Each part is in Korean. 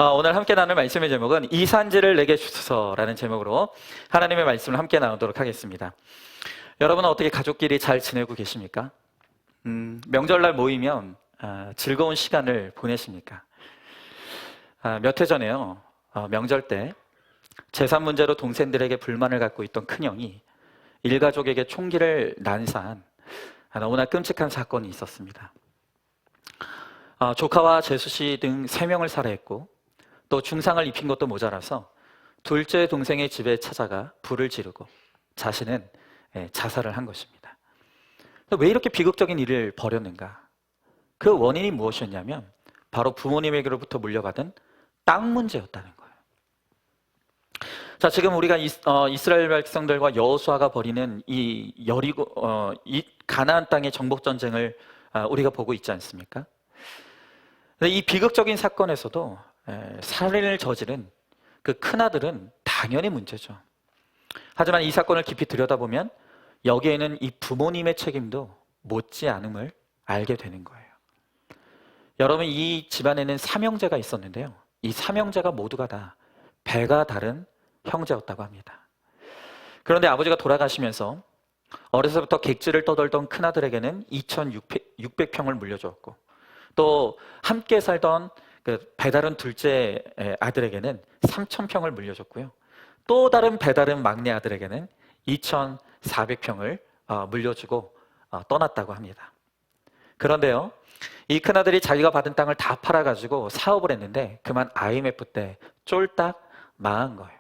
오늘 함께 나눌 말씀의 제목은 이산지를 내게 주소서라는 제목으로 하나님의 말씀을 함께 나누도록 하겠습니다. 여러분은 어떻게 가족끼리 잘 지내고 계십니까? 명절날 모이면 즐거운 시간을 보내십니까? 몇 해 전에요. 명절 때 재산 문제로 동생들에게 불만을 갖고 있던 큰형이 일가족에게 총기를 난사한 너무나 끔찍한 사건이 있었습니다. 조카와 재수씨 등 3명을 살해했고 또 중상을 입힌 것도 모자라서 둘째 동생의 집에 찾아가 불을 지르고 자신은 자살을 한 것입니다. 왜 이렇게 비극적인 일을 벌였는가? 그 원인이 무엇이었냐면 바로 부모님에게로부터 물려받은 땅 문제였다는 거예요. 자, 지금 우리가 이스라엘 백성들과 여호수아가 벌이는 이 가나안 땅의 정복 전쟁을 우리가 보고 있지 않습니까? 이 비극적인 사건에서도 살인을 저지른 그 큰아들은 당연히 문제죠. 하지만 이 사건을 깊이 들여다보면 여기에는 이 부모님의 책임도 못지 않음을 알게 되는 거예요. 여러분, 이 집안에는 3형제가 있었는데요. 이 3형제가 모두가 다 배가 다른 형제였다고 합니다. 그런데 아버지가 돌아가시면서 어려서부터 객지를 떠돌던 큰아들에게는 2,600평을 물려주었고 또 함께 살던 그 배다른 둘째 아들에게는 3,000평을 물려줬고요. 또 다른 배다른 막내 아들에게는 2,400평을 물려주고 떠났다고 합니다. 그런데요, 이 큰아들이 자기가 받은 땅을 다 팔아가지고 사업을 했는데 그만 IMF 때 쫄딱 망한 거예요.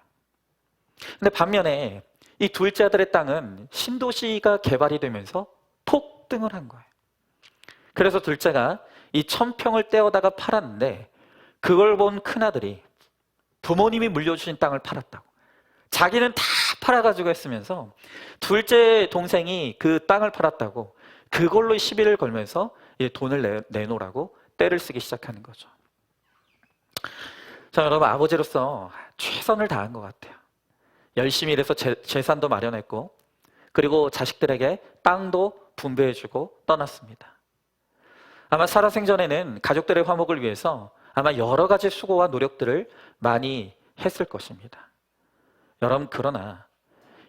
근데 반면에 이 둘째 아들의 땅은 신도시가 개발이 되면서 폭등을 한 거예요. 그래서 둘째가 이 1,000평을 떼어다가 팔았는데 그걸 본 큰아들이 부모님이 물려주신 땅을 팔았다고. 자기는 다 팔아가지고 했으면서 둘째 동생이 그 땅을 팔았다고 그걸로 시비를 걸면서 돈을 내놓으라고 떼를 쓰기 시작하는 거죠. 자, 여러분, 아버지로서 최선을 다한 것 같아요. 열심히 일해서 재산도 마련했고 그리고 자식들에게 땅도 분배해주고 떠났습니다. 아마 살아생전에는 가족들의 화목을 위해서 아마 여러 가지 수고와 노력들을 많이 했을 것입니다. 여러분, 그러나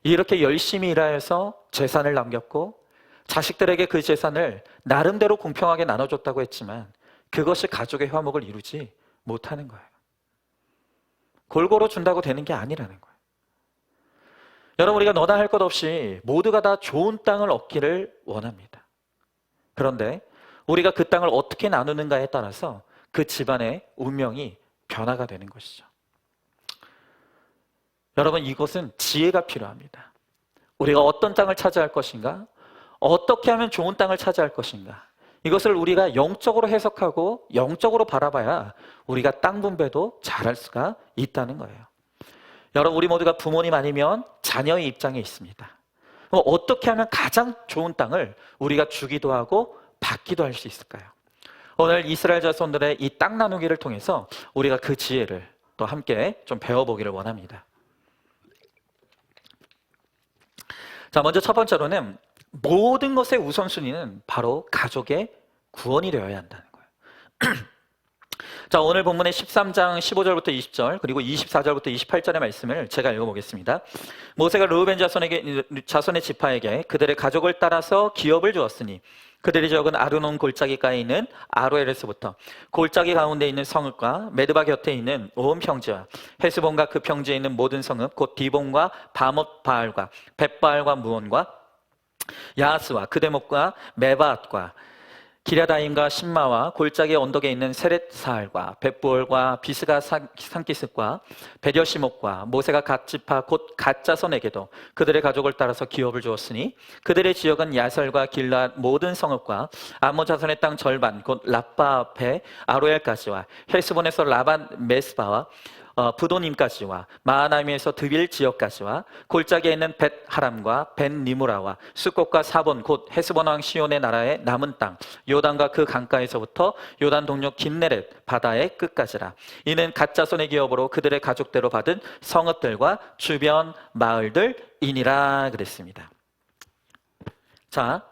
이렇게 열심히 일하여서 재산을 남겼고 자식들에게 그 재산을 나름대로 공평하게 나눠줬다고 했지만 그것이 가족의 화목을 이루지 못하는 거예요. 골고루 준다고 되는 게 아니라는 거예요. 여러분, 우리가 너나 할 것 없이 모두가 다 좋은 땅을 얻기를 원합니다. 그런데 우리가 그 땅을 어떻게 나누는가에 따라서 그 집안의 운명이 변화가 되는 것이죠. 여러분, 이것은 지혜가 필요합니다. 우리가 어떤 땅을 차지할 것인가? 어떻게 하면 좋은 땅을 차지할 것인가? 이것을 우리가 영적으로 해석하고 영적으로 바라봐야 우리가 땅 분배도 잘할 수가 있다는 거예요. 여러분, 우리 모두가 부모님 아니면 자녀의 입장에 있습니다. 그럼 어떻게 하면 가장 좋은 땅을 우리가 주기도 하고 받기도 할 수 있을까요? 오늘 이스라엘 자손들의 이 땅 나누기를 통해서 우리가 그 지혜를 또 함께 좀 배워보기를 원합니다. 자, 먼저 첫 번째로는 모든 것의 우선순위는 바로 가족의 구원이 되어야 한다는 거예요. 자, 오늘 본문의 13장 15절부터 20절 그리고 24절부터 28절의 말씀을 제가 읽어보겠습니다. 모세가 르우벤 자손의 지파에게 그들의 가족을 따라서 기업을 주었으니 그들의 지역은 아르논 골짜기가에 있는 아로엘에서부터 골짜기 가운데 있는 성읍과 메드바 곁에 있는 온 평지와 헤스본과 그 평지에 있는 모든 성읍 곧 디본과 바못 바알과 벳바알과 무온과 야하스와 그 대목과 메바앗과 기랴다임과 신마와 골짜기 언덕에 있는 세렛사알과 벳부올과 비스가 산기슭과 베려시목과 모세가 각 지파 곧 갓 자손에게도 그들의 가족을 따라서 기업을 주었으니 그들의 지역은 야설과 길랏 모든 성읍과 암몬 자손의 땅 절반 곧 라빠 앞에 아로엘까지와 헬스본에서 라반 메스바와 부도님까지와 마하나임에서 드빌 지역까지와 골짜기에 있는 벳 하람과 벳 니무라와 수꽃과 사본 곧 헤스본 왕 시온의 나라의 남은 땅 요단과 그 강가에서부터 요단 동료 긴네렛 바다의 끝까지라. 이는 갓 자손의 기업으로 그들의 가족대로 받은 성읍들과 주변 마을들이니라 그랬습니다. 자,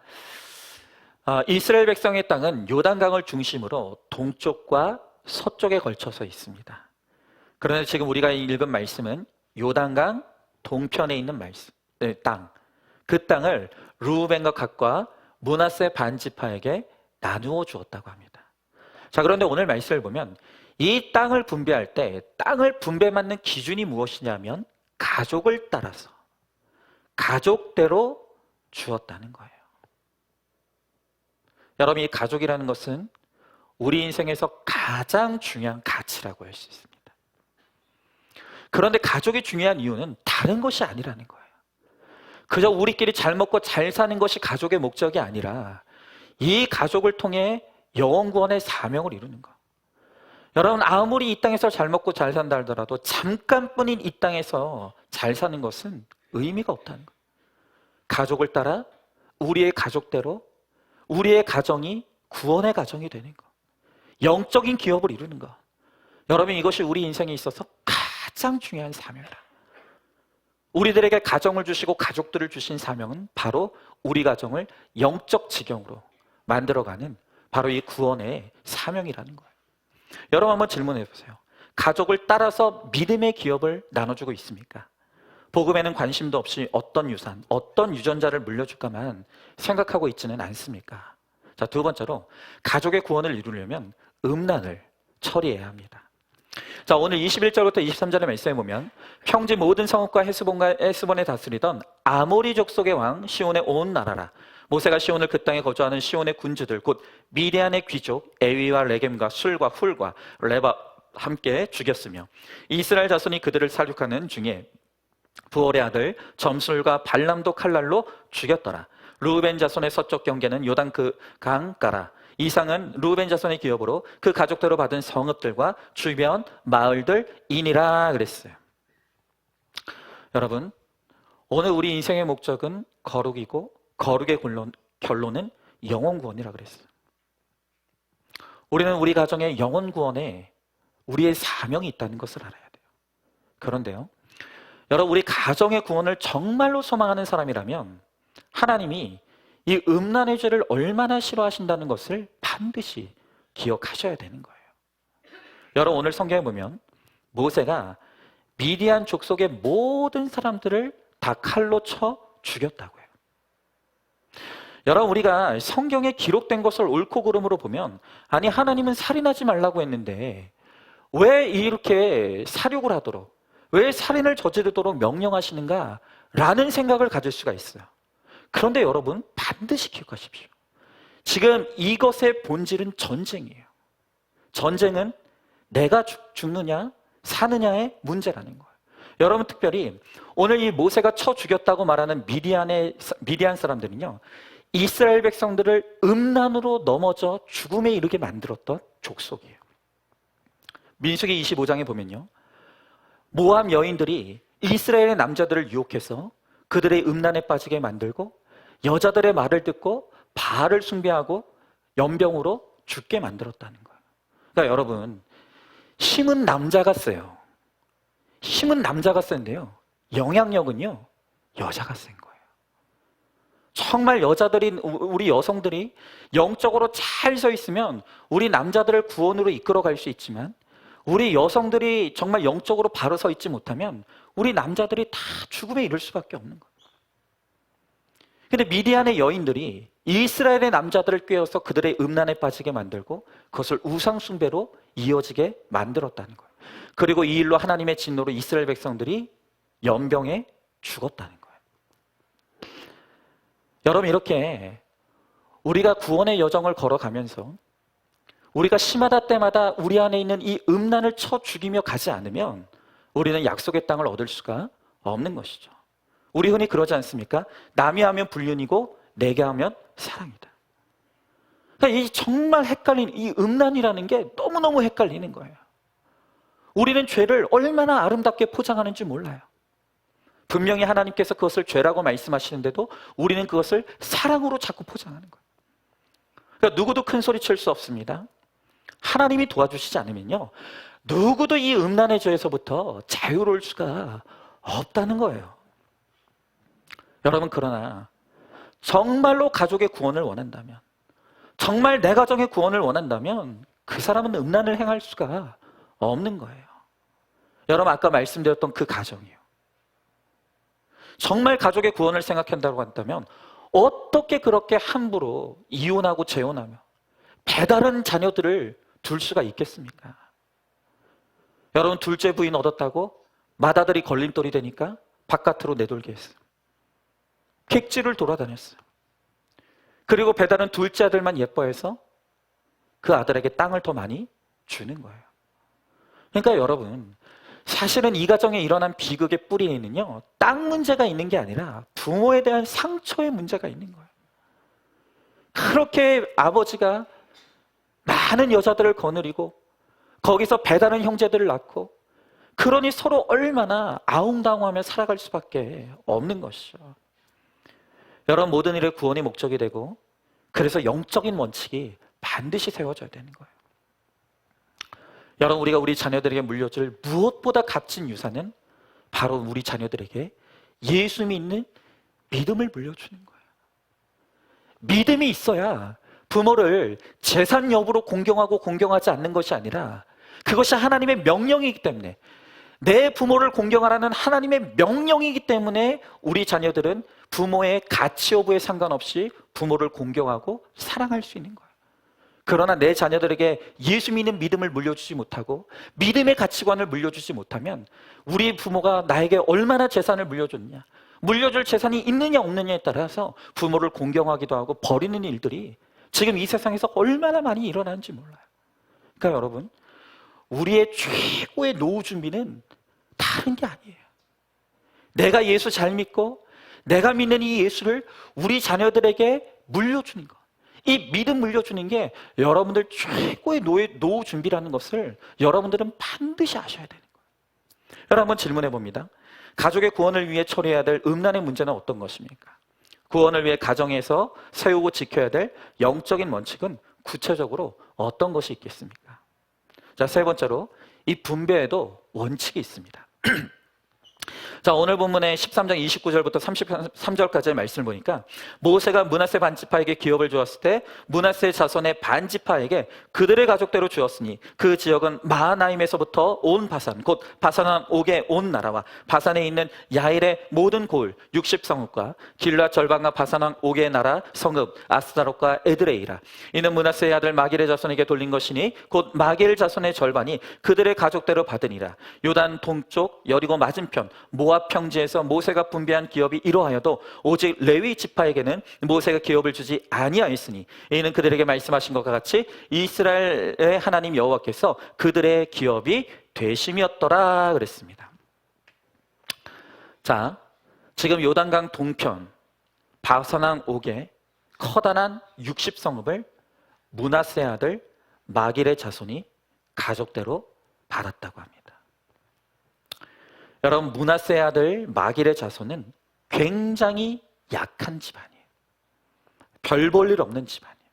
이스라엘 백성의 땅은 요단강을 중심으로 동쪽과 서쪽에 걸쳐서 있습니다. 그런데 지금 우리가 읽은 말씀은 요단강 동편에 있는 땅, 그 땅을 르우벤과 갓과 므낫세 반지파에게 나누어 주었다고 합니다. 자, 그런데 오늘 말씀을 보면 이 땅을 분배할 때 땅을 분배받는 기준이 무엇이냐면 가족을 따라서 가족대로 주었다는 거예요. 여러분, 이 가족이라는 것은 우리 인생에서 가장 중요한 가치라고 할 수 있습니다. 그런데 가족이 중요한 이유는 다른 것이 아니라는 거예요. 그저 우리끼리 잘 먹고 잘 사는 것이 가족의 목적이 아니라 이 가족을 통해 영혼 구원의 사명을 이루는 것. 여러분, 아무리 이 땅에서 잘 먹고 잘 산다 하더라도 잠깐뿐인 이 땅에서 잘 사는 것은 의미가 없다는 거예요. 가족을 따라 우리의 가족대로 우리의 가정이 구원의 가정이 되는 것, 영적인 기업을 이루는 것. 여러분, 이것이 우리 인생에 있어서 가장 중요한 사명이다. 우리들에게 가정을 주시고 가족들을 주신 사명은 바로 우리 가정을 영적 지경으로 만들어가는 바로 이 구원의 사명이라는 거예요. 여러분, 한번 질문해 보세요. 가족을 따라서 믿음의 기업을 나눠주고 있습니까? 복음에는 관심도 없이 어떤 유산, 어떤 유전자를 물려줄까만 생각하고 있지는 않습니까? 자, 두 번째로 가족의 구원을 이루려면 음란을 처리해야 합니다. 자, 오늘 21절부터 23절의 말씀에 보면 평지 모든 성읍과 헤스본에 다스리던 아모리 족속의 왕 시온의 온 나라라. 모세가 시온을 그 땅에 거주하는 시온의 군주들 곧 미디안의 귀족 에위와 레겜과 술과 훌과 레바 함께 죽였으며 이스라엘 자손이 그들을 살육하는 중에 부올의 아들 점술과 발람도 칼날로 죽였더라. 르우벤 자손의 서쪽 경계는 요단 그 강가라. 이상은 르우벤 자손의 기업으로 그 가족대로 받은 성읍들과 주변 마을들이니라 그랬어요. 여러분, 오늘 우리 인생의 목적은 거룩이고 거룩의 결론은 영혼 구원이라 그랬어요. 우리는 우리 가정의 영혼 구원에 우리의 사명이 있다는 것을 알아야 돼요. 그런데요, 여러분, 우리 가정의 구원을 정말로 소망하는 사람이라면 하나님이 이 음란의 죄를 얼마나 싫어하신다는 것을 반드시 기억하셔야 되는 거예요. 여러분, 오늘 성경에 보면 모세가 미디안 족속의 모든 사람들을 다 칼로 쳐 죽였다고요. 여러분, 우리가 성경에 기록된 것을 옳고 그름으로 보면 아니, 하나님은 살인하지 말라고 했는데 왜 이렇게 살육을 하도록, 왜 살인을 저지르도록 명령하시는가 라는 생각을 가질 수가 있어요. 그런데 여러분, 반드시 기억하십시오. 지금 이것의 본질은 전쟁이에요. 전쟁은 내가 죽느냐 사느냐의 문제라는 거예요. 여러분, 특별히 오늘 이 모세가 쳐 죽였다고 말하는 미디안 사람들은요, 이스라엘 백성들을 음란으로 넘어져 죽음에 이르게 만들었던 족속이에요. 민수기 25장에 보면요, 모압 여인들이 이스라엘의 남자들을 유혹해서 그들의 음란에 빠지게 만들고 여자들의 말을 듣고 바알을 숭배하고 연병으로 죽게 만들었다는 거예요. 그러니까 여러분, 힘은 남자가 써요. 힘은 남자가 쓰는데요, 영향력은요 여자가 쓴 거예요. 정말 여자들이, 우리 여성들이 영적으로 잘 서 있으면 우리 남자들을 구원으로 이끌어 갈 수 있지만 우리 여성들이 정말 영적으로 바로 서 있지 못하면 우리 남자들이 다 죽음에 이를 수밖에 없는 거예요. 근데 미디안의 여인들이 이스라엘의 남자들을 꿰어서 그들의 음란에 빠지게 만들고 그것을 우상숭배로 이어지게 만들었다는 거예요. 그리고 이 일로 하나님의 진노로 이스라엘 백성들이 연병에 죽었다는 거예요. 여러분, 이렇게 우리가 구원의 여정을 걸어가면서 우리가 심하다 때마다 우리 안에 있는 이 음란을 쳐 죽이며 가지 않으면 우리는 약속의 땅을 얻을 수가 없는 것이죠. 우리 흔히 그러지 않습니까? 남이 하면 불륜이고 내게 하면 사랑이다. 그러니까 이 정말 헷갈리는 이 음란이라는 게 너무너무 헷갈리는 거예요. 우리는 죄를 얼마나 아름답게 포장하는지 몰라요. 분명히 하나님께서 그것을 죄라고 말씀하시는데도 우리는 그것을 사랑으로 자꾸 포장하는 거예요. 그러니까 누구도 큰 소리 칠 수 없습니다. 하나님이 도와주시지 않으면요, 누구도 이 음란의 죄에서부터 자유로울 수가 없다는 거예요. 여러분, 그러나 정말로 가족의 구원을 원한다면, 정말 내 가정의 구원을 원한다면 그 사람은 음란을 행할 수가 없는 거예요. 여러분 아까 말씀드렸던 그 가정이에요. 정말 가족의 구원을 생각한다고 한다면 어떻게 그렇게 함부로 이혼하고 재혼하며 배다른 자녀들을 둘 수가 있겠습니까? 여러분 둘째 부인 얻었다고 맏아들이 걸림돌이 되니까 바깥으로 내돌게 했어요. 객지를 돌아다녔어요. 그리고 배다른 둘째 아들만 예뻐해서 그 아들에게 땅을 더 많이 주는 거예요. 그러니까 여러분 사실은 이 가정에 일어난 비극의 뿌리에는요 땅 문제가 있는 게 아니라 부모에 대한 상처의 문제가 있는 거예요. 그렇게 아버지가 많은 여자들을 거느리고 거기서 배다른 형제들을 낳고 그러니 서로 얼마나 아웅다웅하며 살아갈 수밖에 없는 것이죠. 여러분 모든 일의 구원이 목적이 되고 그래서 영적인 원칙이 반드시 세워져야 되는 거예요. 여러분 우리가 우리 자녀들에게 물려줄 무엇보다 값진 유산은 바로 우리 자녀들에게 예수 믿는 믿음을 물려주는 거예요. 믿음이 있어야 부모를 재산 여부로 공경하고 공경하지 않는 것이 아니라 그것이 하나님의 명령이기 때문에 내 부모를 공경하라는 하나님의 명령이기 때문에 우리 자녀들은 부모의 가치 여부에 상관없이 부모를 공경하고 사랑할 수 있는 거예요. 그러나 내 자녀들에게 예수 믿는 믿음을 물려주지 못하고 믿음의 가치관을 물려주지 못하면 우리 부모가 나에게 얼마나 재산을 물려줬냐, 물려줄 재산이 있느냐 없느냐에 따라서 부모를 공경하기도 하고 버리는 일들이 지금 이 세상에서 얼마나 많이 일어나는지 몰라요. 그러니까 여러분 우리의 최고의 노후 준비는 다른 게 아니에요. 내가 예수 잘 믿고 내가 믿는 이 예수를 우리 자녀들에게 물려주는 것, 이 믿음 물려주는 게 여러분들 최고의 노후 준비라는 것을 여러분들은 반드시 아셔야 되는 거예요. 여러분 한번 질문해 봅니다. 가족의 구원을 위해 처리해야 될 음란의 문제는 어떤 것입니까? 구원을 위해 가정에서 세우고 지켜야 될 영적인 원칙은 구체적으로 어떤 것이 있겠습니까? 자, 세 번째로 이 분배에도 원칙이 있습니다. 자, 오늘 본문의 13장 29절부터 33절까지의 말씀을 보니까 모세가 므낫세 반지파에게 기업을 주었을 때 므낫세 자손의 반지파에게 그들의 가족대로 주었으니 그 지역은 마하나임에서부터 온 바산 곧 바산왕 옥의 온 나라와 바산에 있는 야일의 모든 고을 60성읍과 길앗 절반과 바산왕 옥의 나라 성읍 아스다롯과 에드레이라. 이는 므낫세의 아들 마길의 자손에게 돌린 것이니 곧 마길 자손의 절반이 그들의 가족대로 받으니라. 요단 동쪽 여리고 맞은편 모압 평지에서 모세가 분배한 기업이 이러하여도 오직 레위 지파에게는 모세가 기업을 주지 아니하였으니 이는 그들에게 말씀하신 것과 같이 이스라엘의 하나님 여호와께서 그들의 기업이 되심이었더라 그랬습니다. 자, 지금 요단강 동편 바산왕 옥의 커다란 60성읍을 므낫세 아들 마길의 자손이 가족대로 받았다고 합니다. 여러분 므낫세 아들 마길의 자손은 굉장히 약한 집안이에요. 별 볼 일 없는 집안이에요.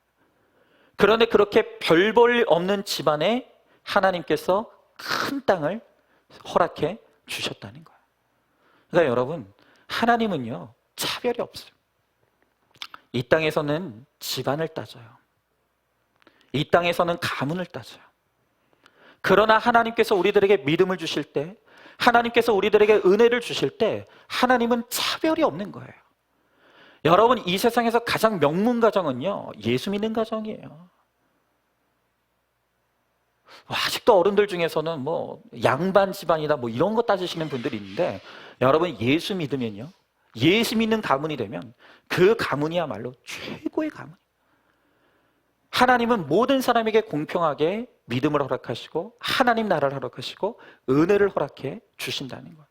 그런데 그렇게 별 볼 일 없는 집안에 하나님께서 큰 땅을 허락해 주셨다는 거예요. 그러니까 여러분 하나님은요 차별이 없어요. 이 땅에서는 집안을 따져요. 이 땅에서는 가문을 따져요. 그러나 하나님께서 우리들에게 믿음을 주실 때, 하나님께서 우리들에게 은혜를 주실 때 하나님은 차별이 없는 거예요. 여러분 이 세상에서 가장 명문 가정은요 예수 믿는 가정이에요. 아직도 어른들 중에서는 뭐 양반 집안이다 뭐 이런 거 따지시는 분들이 있는데 여러분 예수 믿으면요, 예수 믿는 가문이 되면 그 가문이야말로 최고의 가문. 하나님은 모든 사람에게 공평하게 믿음을 허락하시고 하나님 나라를 허락하시고 은혜를 허락해 주신다는 거예요.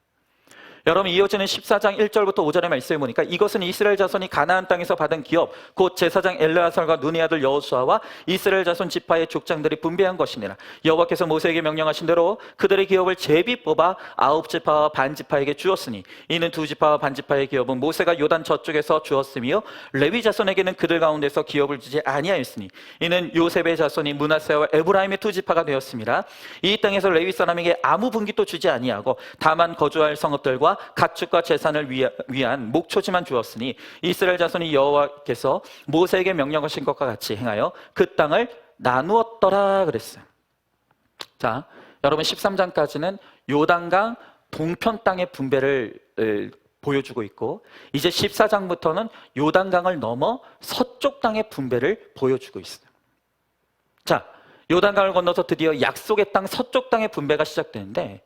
여러분 이어지는 14장 1절부터 5절의 말씀을 보니까 이것은 이스라엘 자손이 가나안 땅에서 받은 기업 곧 제사장 엘르아살과 눈의 아들 여호수아와 이스라엘 자손 지파의 족장들이 분배한 것이니라. 여호와께서 모세에게 명령하신 대로 그들의 기업을 제비 뽑아 9지파와 반지파에게 주었으니 이는 2지파와 반지파의 기업은 모세가 요단 저쪽에서 주었으며 레위 자손에게는 그들 가운데서 기업을 주지 아니하였으니 이는 요셉의 자손이 므낫세와 에브라임의 2지파가 되었습니다. 이 땅에서 레위 사람에게 아무 분깃도 주지 아니하고 다만 거주할 성읍들과 가축과 재산을 위한 목초지만 주었으니 이스라엘 자손이 여호와께서 모세에게 명령하신 것과 같이 행하여 그 땅을 나누었더라 그랬어요. 자, 여러분 13장까지는 요단강 동편 땅의 분배를 보여주고 있고, 이제 14장부터는 요단강을 넘어 서쪽 땅의 분배를 보여주고 있어요. 자, 요단강을 건너서 드디어 약속의 땅 서쪽 땅의 분배가 시작되는데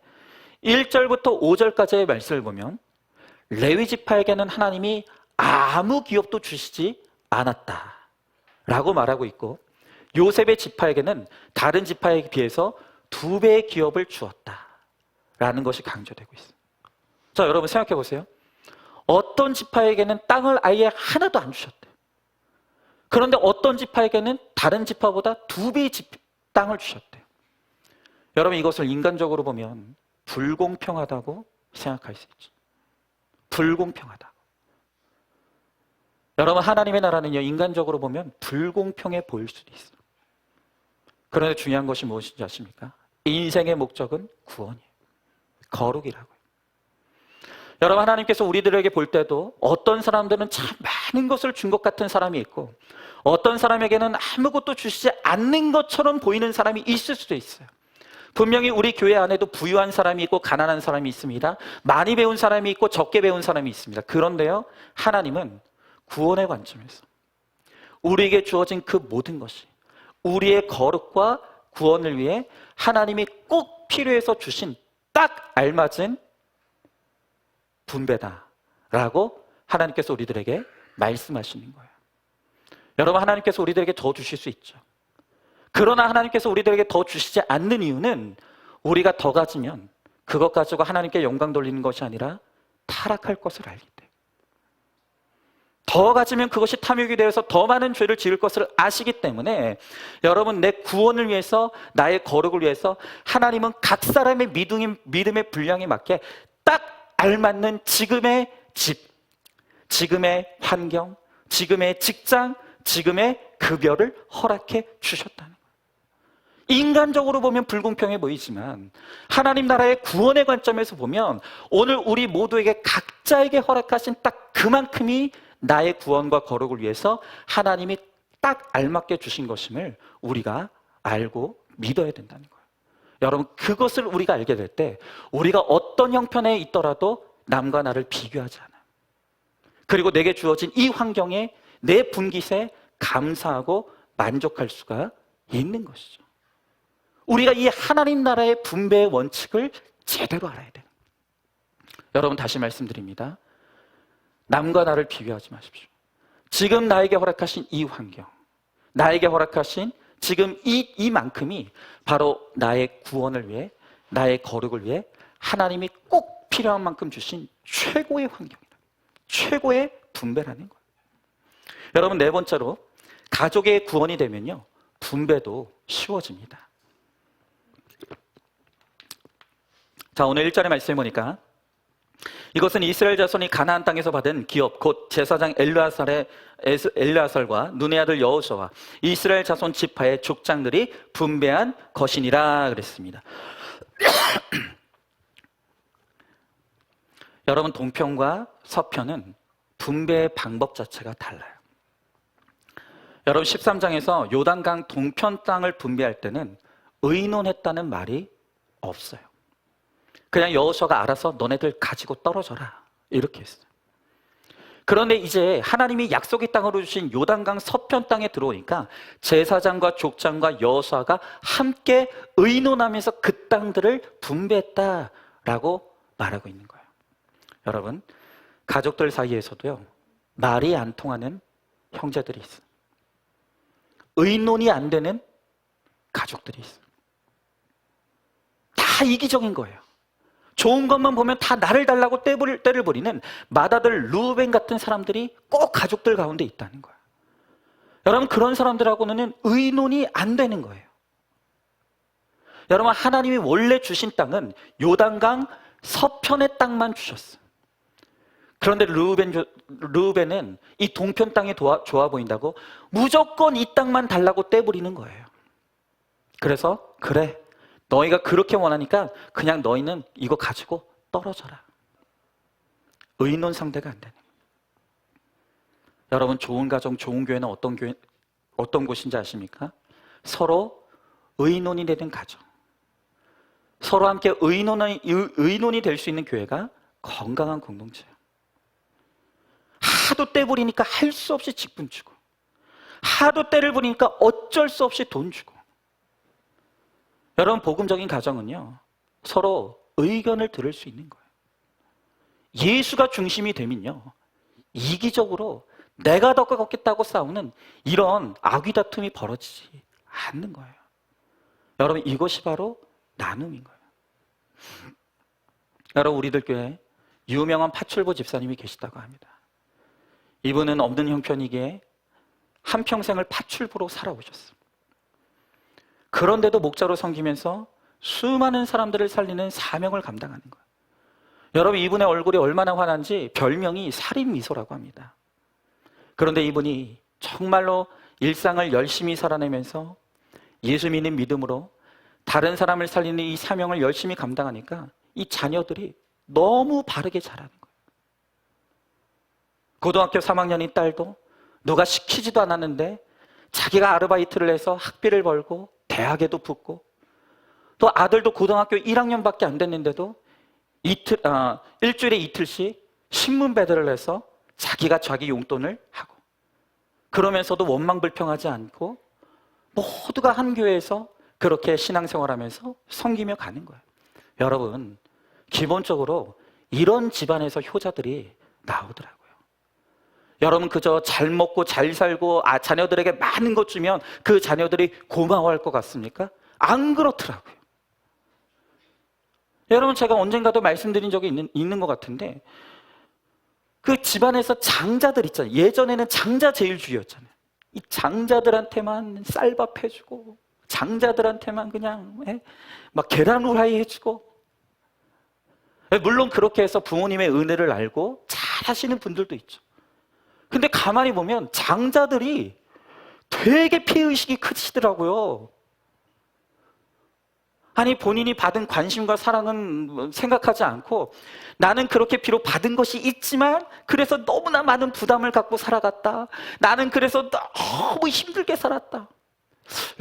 1절부터 5절까지의 말씀을 보면 레위 지파에게는 하나님이 아무 기업도 주시지 않았다라고 말하고 있고, 요셉의 지파에게는 다른 지파에 비해서 2배의 기업을 주었다라는 것이 강조되고 있어요. 자, 여러분 생각해 보세요. 어떤 지파에게는 땅을 아예 하나도 안 주셨대요. 그런데 어떤 지파에게는 다른 지파보다 2배의 땅을 주셨대요. 여러분, 이것을 인간적으로 보면 불공평하다고 생각할 수 있죠. 불공평하다. 여러분, 하나님의 나라는요, 인간적으로 보면 불공평해 보일 수도 있어요. 그런데 중요한 것이 무엇인지 아십니까? 인생의 목적은 구원이에요. 거룩이라고요. 여러분, 하나님께서 우리들에게 볼 때도 어떤 사람들은 참 많은 것을 준 것 같은 사람이 있고, 어떤 사람에게는 아무것도 주시지 않는 것처럼 보이는 사람이 있을 수도 있어요. 분명히 우리 교회 안에도 부유한 사람이 있고 가난한 사람이 있습니다. 많이 배운 사람이 있고 적게 배운 사람이 있습니다. 그런데요, 하나님은 구원의 관점에서 우리에게 주어진 그 모든 것이 우리의 거룩과 구원을 위해 하나님이 꼭 필요해서 주신 딱 알맞은 분배다라고 하나님께서 우리들에게 말씀하시는 거예요. 여러분, 하나님께서 우리들에게 더 주실 수 있죠. 그러나 하나님께서 우리들에게 더 주시지 않는 이유는 우리가 더 가지면 그것 가지고 하나님께 영광 돌리는 것이 아니라 타락할 것을 알기 때문에, 더 가지면 그것이 탐욕이 되어서 더 많은 죄를 지을 것을 아시기 때문에, 여러분, 내 구원을 위해서, 나의 거룩을 위해서 하나님은 각 사람의 믿음의 분량에 맞게 딱 알맞는 지금의 집, 지금의 환경, 지금의 직장, 지금의 급여를 허락해 주셨다는 거예요. 인간적으로 보면 불공평해 보이지만 하나님 나라의 구원의 관점에서 보면 오늘 우리 모두에게 각자에게 허락하신 딱 그만큼이 나의 구원과 거룩을 위해서 하나님이 딱 알맞게 주신 것임을 우리가 알고 믿어야 된다는 거예요. 여러분, 그것을 우리가 알게 될 때 우리가 어떤 형편에 있더라도 남과 나를 비교하지 않아요. 그리고 내게 주어진 이 환경에 내 분깃에 감사하고 만족할 수가 있는 것이죠. 우리가 이 하나님 나라의 분배의 원칙을 제대로 알아야 돼요. 여러분, 다시 말씀드립니다. 남과 나를 비교하지 마십시오. 지금 나에게 허락하신 이 환경, 나에게 허락하신 지금 이만큼이 바로 나의 구원을 위해, 나의 거룩을 위해 하나님이 꼭 필요한 만큼 주신 최고의 환경이다. 최고의 분배라는 거예요. 여러분, 네 번째로 가족의 구원이 되면요, 분배도 쉬워집니다. 자, 오늘 1절의 말씀을 보니까 이것은 이스라엘 자손이 가나안 땅에서 받은 기업, 곧 제사장 엘르아살과 눈의 아들 여호수아와 이스라엘 자손 지파의 족장들이 분배한 것이니라 그랬습니다. 여러분, 동편과 서편은 분배의 방법 자체가 달라요. 여러분, 13장에서 요단강 동편 땅을 분배할 때는 의논했다는 말이 없어요. 그냥 여호수아가 알아서 너네들 가지고 떨어져라 이렇게 했어요. 그런데 이제 하나님이 약속의 땅으로 주신 요단강 서편 땅에 들어오니까 제사장과 족장과 여호수아가 함께 의논하면서 그 땅들을 분배했다라고 말하고 있는 거예요. 여러분, 가족들 사이에서도요, 말이 안 통하는 형제들이 있어요. 의논이 안 되는 가족들이 있어요. 다 이기적인 거예요. 좋은 것만 보면 다 나를 달라고 때를 부리는 맏아들 루벤 같은 사람들이 꼭 가족들 가운데 있다는 거예요. 여러분, 그런 사람들하고는 의논이 안 되는 거예요. 여러분, 하나님이 원래 주신 땅은 요단강 서편의 땅만 주셨어요. 그런데 르우벤은 이 동편 땅이 좋아 보인다고 무조건 이 땅만 달라고 떼부리는 거예요. 그래서 그래, 너희가 그렇게 원하니까 그냥 너희는 이거 가지고 떨어져라. 의논 상대가 안 되는. 여러분, 좋은 가정, 좋은 교회는 어떤 곳인지 아십니까? 서로 의논이 되는 가정. 서로 함께 의논이 될 수 있는 교회가 건강한 공동체예요. 하도 때 부리니까 할 수 없이 직분 주고, 하도 때를 부리니까 어쩔 수 없이 돈 주고. 여러분, 복음적인 가정은요, 서로 의견을 들을 수 있는 거예요. 예수가 중심이 되면요, 이기적으로 내가 더 꺾겠다고 싸우는 이런 악의 다툼이 벌어지지 않는 거예요. 여러분, 이것이 바로 나눔인 거예요. 여러분, 우리들 교회에 유명한 파출보 집사님이 계시다고 합니다. 이분은 없는 형편이기에 한평생을 파출보로 살아오셨어요. 그런데도 목자로 섬기면서 수많은 사람들을 살리는 사명을 감당하는 거예요. 여러분, 이분의 얼굴이 얼마나 환한지 별명이 살인미소라고 합니다. 그런데 이분이 정말로 일상을 열심히 살아내면서 예수 믿는 믿음으로 다른 사람을 살리는 이 사명을 열심히 감당하니까 이 자녀들이 너무 바르게 자라는 거예요. 고등학교 3학년인 딸도 누가 시키지도 않았는데 자기가 아르바이트를 해서 학비를 벌고 대학에도 붙고, 또 아들도 고등학교 1학년밖에 안 됐는데도 일주일에 이틀씩 신문 배달을 해서 자기가 자기 용돈을 하고, 그러면서도 원망불평하지 않고 모두가 한 교회에서 그렇게 신앙생활하면서 섬기며 가는 거예요. 여러분, 기본적으로 이런 집안에서 효자들이 나오더라고요. 여러분, 그저 잘 먹고 잘 살고 자녀들에게 많은 것 주면 그 자녀들이 고마워할 것 같습니까? 안 그렇더라고요. 여러분, 제가 언젠가도 말씀드린 적이 있는 것 같은데, 그 집안에서 장자들 있잖아요. 예전에는 장자 제일주의였잖아요. 이 장자들한테만 쌀밥 해주고, 장자들한테만 그냥 막 계란 후라이 해주고. 물론 그렇게 해서 부모님의 은혜를 알고 잘 하시는 분들도 있죠. 근데 가만히 보면 장자들이 되게 피해의식이 크시더라고요. 아니, 본인이 받은 관심과 사랑은 생각하지 않고, 나는 그렇게 비록 받은 것이 있지만 그래서 너무나 많은 부담을 갖고 살아갔다. 나는 그래서 너무 힘들게 살았다.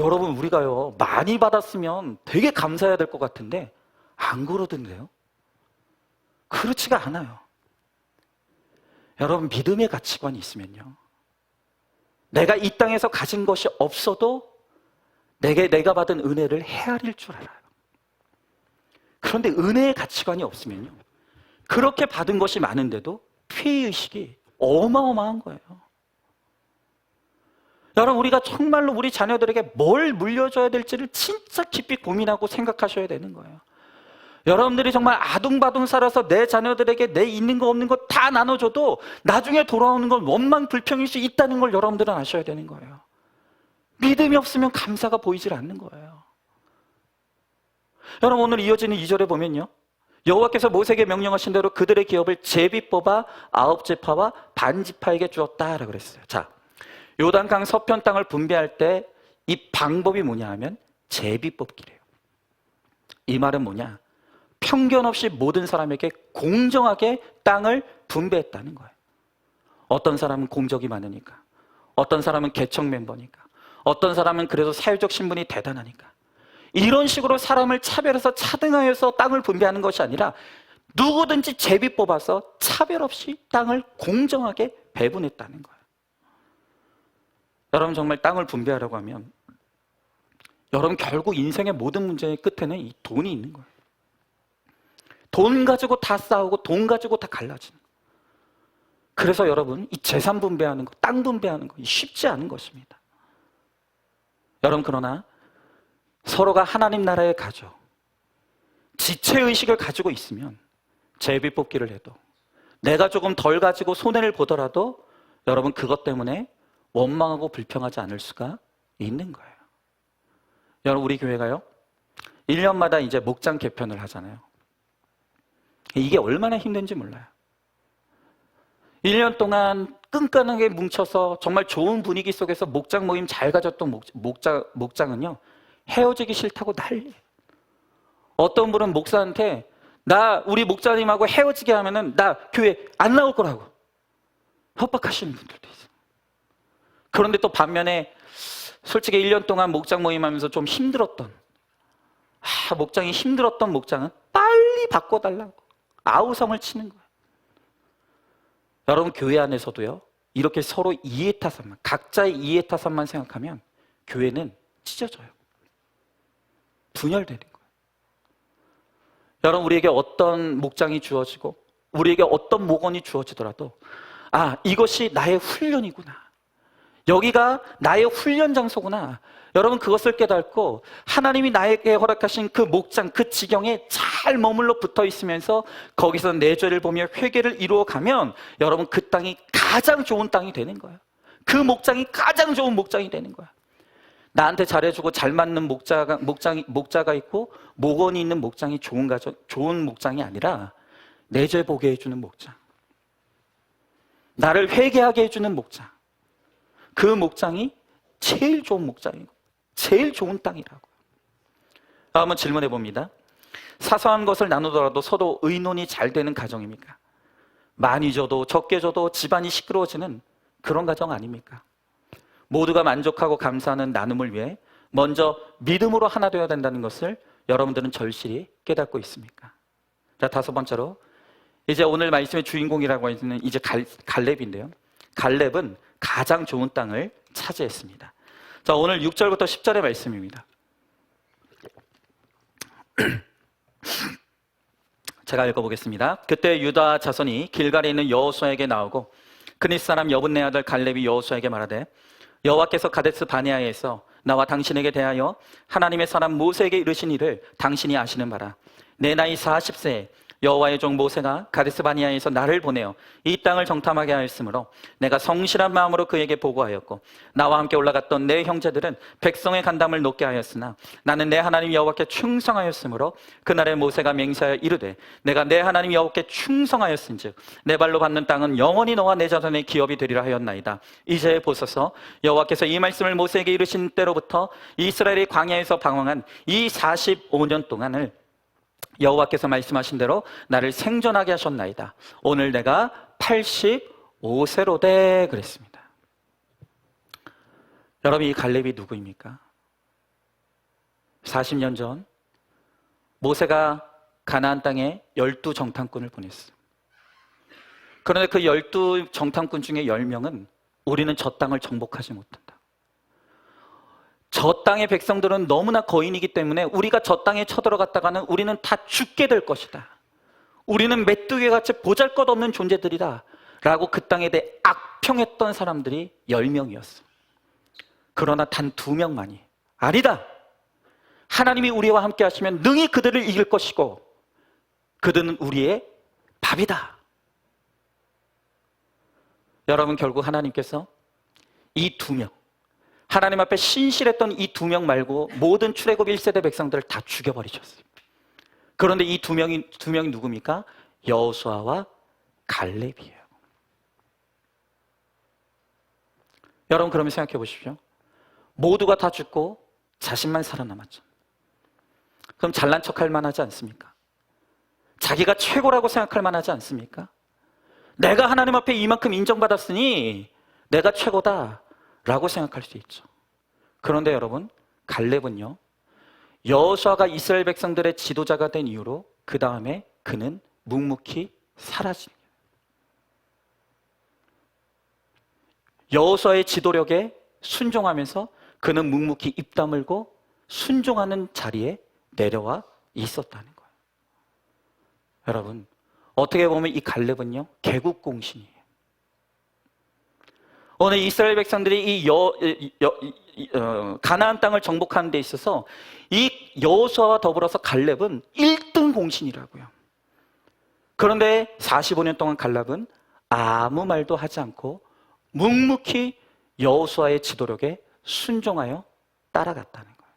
여러분, 우리가요, 많이 받았으면 되게 감사해야 될 것 같은데 안 그러던데요? 그렇지가 않아요. 여러분, 믿음의 가치관이 있으면요, 내가 이 땅에서 가진 것이 없어도 내가 받은 은혜를 헤아릴 줄 알아요. 그런데 은혜의 가치관이 없으면요, 그렇게 받은 것이 많은데도 피해의식이 어마어마한 거예요. 여러분, 우리가 정말로 우리 자녀들에게 뭘 물려줘야 될지를 진짜 깊이 고민하고 생각하셔야 되는 거예요. 여러분들이 정말 아둥바둥 살아서 내 자녀들에게 내 있는 거 없는 거 다 나눠줘도 나중에 돌아오는 건 원망 불평일 수 있다는 걸 여러분들은 아셔야 되는 거예요. 믿음이 없으면 감사가 보이질 않는 거예요. 여러분, 오늘 이어지는 2절에 보면요, 여호와께서 모세에게 명령하신 대로 그들의 기업을 제비 뽑아 9지파와 반지파에게 주었다라고 그랬어요. 자, 요단강 서편 땅을 분배할 때 이 방법이 뭐냐 하면 제비 뽑기래요. 이 말은 뭐냐? 편견 없이 모든 사람에게 공정하게 땅을 분배했다는 거예요. 어떤 사람은 공적이 많으니까, 어떤 사람은 개척 멤버니까, 어떤 사람은 그래도 사회적 신분이 대단하니까, 이런 식으로 사람을 차별해서 차등하여서 땅을 분배하는 것이 아니라 누구든지 제비 뽑아서 차별 없이 땅을 공정하게 배분했다는 거예요. 여러분, 정말 땅을 분배하려고 하면 여러분, 결국 인생의 모든 문제의 끝에는 이 돈이 있는 거예요. 돈 가지고 다 싸우고 돈 가지고 다 갈라지는 거예요. 그래서 여러분, 이 재산 분배하는 거, 땅 분배하는 거 쉽지 않은 것입니다. 여러분, 그러나 서로가 하나님 나라의 가족, 지체의식을 가지고 있으면 제비 뽑기를 해도, 내가 조금 덜 가지고 손해를 보더라도 여러분, 그것 때문에 원망하고 불평하지 않을 수가 있는 거예요. 여러분, 우리 교회가요, 1년마다 이제 목장 개편을 하잖아요. 이게 얼마나 힘든지 몰라요. 1년 동안 끈끈하게 뭉쳐서 정말 좋은 분위기 속에서 목장 모임 잘 가졌던 목장은요, 헤어지기 싫다고 난리예요. 어떤 분은 목사한테 우리 목사님하고 헤어지게 하면은 나 교회 안 나올 거라고 협박하시는 분들도 있어요. 그런데 또 반면에 솔직히 1년 동안 목장 모임하면서 좀 힘들었던 목장이 힘들었던 목장은 빨리 바꿔달라고 아우성을 치는 거예요. 여러분, 교회 안에서도요, 이렇게 서로 이해타산만, 각자의 이해타산만 생각하면 교회는 찢어져요. 분열되는 거예요. 여러분, 우리에게 어떤 목장이 주어지고 우리에게 어떤 목원이 주어지더라도 이것이 나의 훈련이구나, 여기가 나의 훈련 장소구나, 여러분 그것을 깨닫고 하나님이 나에게 허락하신 그 목장, 그 지경에 잘 머물러 붙어 있으면서 거기서 내 죄를 보며 회개를 이루어가면 여러분 그 땅이 가장 좋은 땅이 되는 거예요. 그 목장이 가장 좋은 목장이 되는 거야. 나한테 잘해주고 잘 맞는 목자가 있고 목원이 있는 목장이 좋은 목장이 아니라 내 죄 보게 해주는 목장, 나를 회개하게 해주는 목장, 그 목장이 제일 좋은 목장이고 제일 좋은 땅이라고요. 한번 질문해 봅니다. 사소한 것을 나누더라도 서로 의논이 잘 되는 가정입니까? 많이 줘도 적게 줘도 집안이 시끄러워지는 그런 가정 아닙니까? 모두가 만족하고 감사하는 나눔을 위해 먼저 믿음으로 하나 되어야 된다는 것을 여러분들은 절실히 깨닫고 있습니까? 자, 다섯 번째로, 이제 오늘 말씀의 주인공이라고 하는 이제 갈렙인데요. 갈렙은 가장 좋은 땅을 차지했습니다. 자, 오늘 6절부터 10절의 말씀입니다. 제가 읽어보겠습니다. 그때 유다 자손이 길갈에 있는 여호수아에게 나오고 그니스 사람 여분네 아들 갈렙이 여호수아에게 말하되, 여호와께서 가데스 바네아에서 나와 당신에게 대하여 하나님의 사람 모세에게 이르신 일을 당신이 아시는 바라. 내 나이 40세에 여호와의 종 모세가 가데스 바네아에서 나를 보내어 이 땅을 정탐하게 하였으므로 내가 성실한 마음으로 그에게 보고하였고, 나와 함께 올라갔던 내 형제들은 백성의 간담을 높게 하였으나 나는 내 하나님 여호와께 충성하였으므로 그날에 모세가 맹세하여 이르되, 내가 내 하나님 여호와께 충성하였은즉 내 발로 받는 땅은 영원히 너와 내 자손의 기업이 되리라 하였나이다. 이제 보소서, 여호와께서 이 말씀을 모세에게 이르신 때로부터 이스라엘이 광야에서 방황한 이 45년 동안을 여호와께서 말씀하신 대로 나를 생존하게 하셨나이다. 오늘 내가 85세로되 그랬습니다. 여러분, 이 갈렙이 누구입니까? 40년 전 모세가 가나안 땅에 12정탐꾼을 보냈어요. 그런데 그 12정탐꾼 중에 10명은 우리는 저 땅을 정복하지 못한다, 저 땅의 백성들은 너무나 거인이기 때문에 우리가 저 땅에 쳐들어갔다가는 우리는 다 죽게 될 것이다, 우리는 메뚜기같이 보잘것없는 존재들이다 라고 그 땅에 대해 악평했던 사람들이 10명이었어. 그러나 단 2명만이 아니다, 하나님이 우리와 함께 하시면 능히 그들을 이길 것이고 그들은 우리의 밥이다. 여러분, 결국 하나님께서 이 2명, 하나님 앞에 신실했던 이 2명 말고 모든 출애굽 1세대 백성들을 다 죽여버리셨어요. 그런데 이 두 명이 누굽니까? 여호수아와 갈렙이에요. 여러분, 그러면 생각해 보십시오. 모두가 다 죽고 자신만 살아남았죠. 그럼 잘난 척할 만하지 않습니까? 자기가 최고라고 생각할 만하지 않습니까? 내가 하나님 앞에 이만큼 인정받았으니 내가 최고다 라고 생각할 수 있죠. 그런데 여러분, 갈렙은요, 여호수아가 이스라엘 백성들의 지도자가 된 이후로 그 다음에 그는 묵묵히 사라집니다. 여호수아의 지도력에 순종하면서 그는 묵묵히 입 다물고 순종하는 자리에 내려와 있었다는 거예요. 여러분, 어떻게 보면 이 갈렙은요, 개국공신이에요. 오늘 이스라엘 백성들이 가나안 땅을 정복하는 데 있어서 이 여호수아와 더불어서 갈렙은 1등 공신이라고요. 그런데 45년 동안 갈렙은 아무 말도 하지 않고 묵묵히 여호수아의 지도력에 순종하여 따라갔다는 거예요.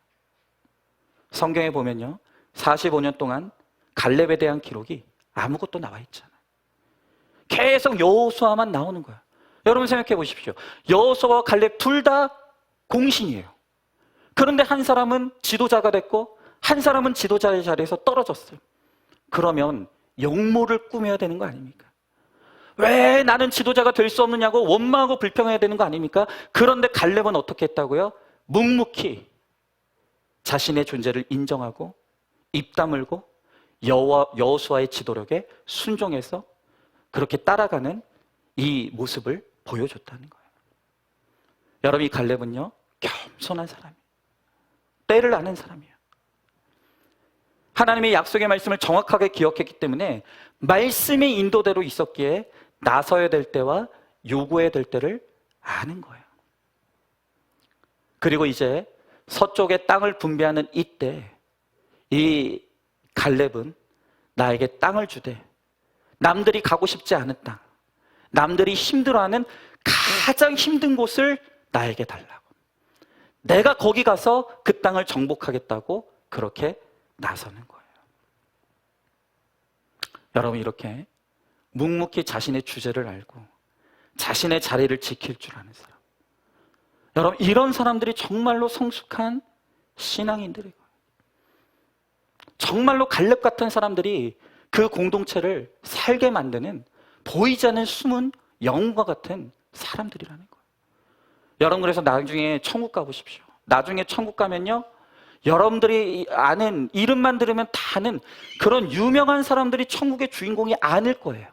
성경에 보면요, 45년 동안 갈렙에 대한 기록이 아무것도 나와 있잖아요. 계속 여호수아만 나오는 거예요. 여러분 생각해 보십시오. 여호수아와 갈렙 둘 다 공신이에요. 그런데 한 사람은 지도자가 됐고 한 사람은 지도자의 자리에서 떨어졌어요. 그러면 역모를 꾸며야 되는 거 아닙니까? 왜 나는 지도자가 될 수 없느냐고 원망하고 불평해야 되는 거 아닙니까? 그런데 갈렙은 어떻게 했다고요? 묵묵히 자신의 존재를 인정하고 입 다물고 여호수아의 지도력에 순종해서 그렇게 따라가는 이 모습을 보여줬다는 거예요. 여러분, 이 갈렙은요, 겸손한 사람이에요. 때를 아는 사람이에요. 하나님의 약속의 말씀을 정확하게 기억했기 때문에 말씀의 인도대로 있었기에 나서야 될 때와 요구해야 될 때를 아는 거예요. 그리고 이제 서쪽의 땅을 분배하는 이때 이 갈렙은 나에게 땅을 주되, 남들이 가고 싶지 않은 땅, 남들이 힘들어하는 가장 힘든 곳을 나에게 달라고, 내가 거기 가서 그 땅을 정복하겠다고 그렇게 나서는 거예요. 여러분, 이렇게 묵묵히 자신의 주제를 알고 자신의 자리를 지킬 줄 아는 사람, 여러분, 이런 사람들이 정말로 성숙한 신앙인들이에요. 정말로 갈렙 같은 사람들이 그 공동체를 살게 만드는 보이지 않는 숨은 영웅과 같은 사람들이라는 거예요. 여러분, 그래서 나중에 천국 가보십시오. 나중에 천국 가면요, 여러분들이 아는, 이름만 들으면 다 아는 그런 유명한 사람들이 천국의 주인공이 아닐 거예요.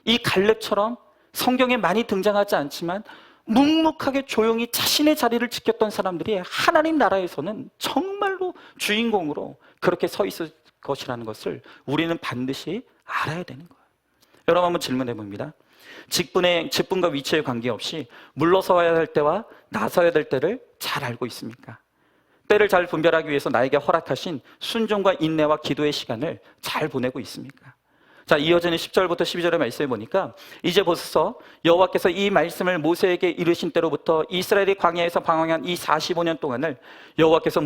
이 갈렙처럼 성경에 많이 등장하지 않지만 묵묵하게 조용히 자신의 자리를 지켰던 사람들이 하나님 나라에서는 정말로 주인공으로 그렇게 서 있을 것이라는 것을 우리는 반드시 알아야 되는 거예요. 여러분, 한번 질문해 봅니다. 직분과 위치에 관계없이 물러서야 할 때와 나서야 될 때를 잘 알고 있습니까? 때를 잘 분별하기 위해서 나에게 허락하신 순종과 인내와 기도의 시간을 잘 보내고 있습니까? 자, 이어지는 10절부터 12절의 말씀을 보니까 이제 벌써 여호와께서 이 말씀을 모세에게 이르신 때로부터 이스라엘이 광야에서 방황한 이 45년 동안을 여호와께서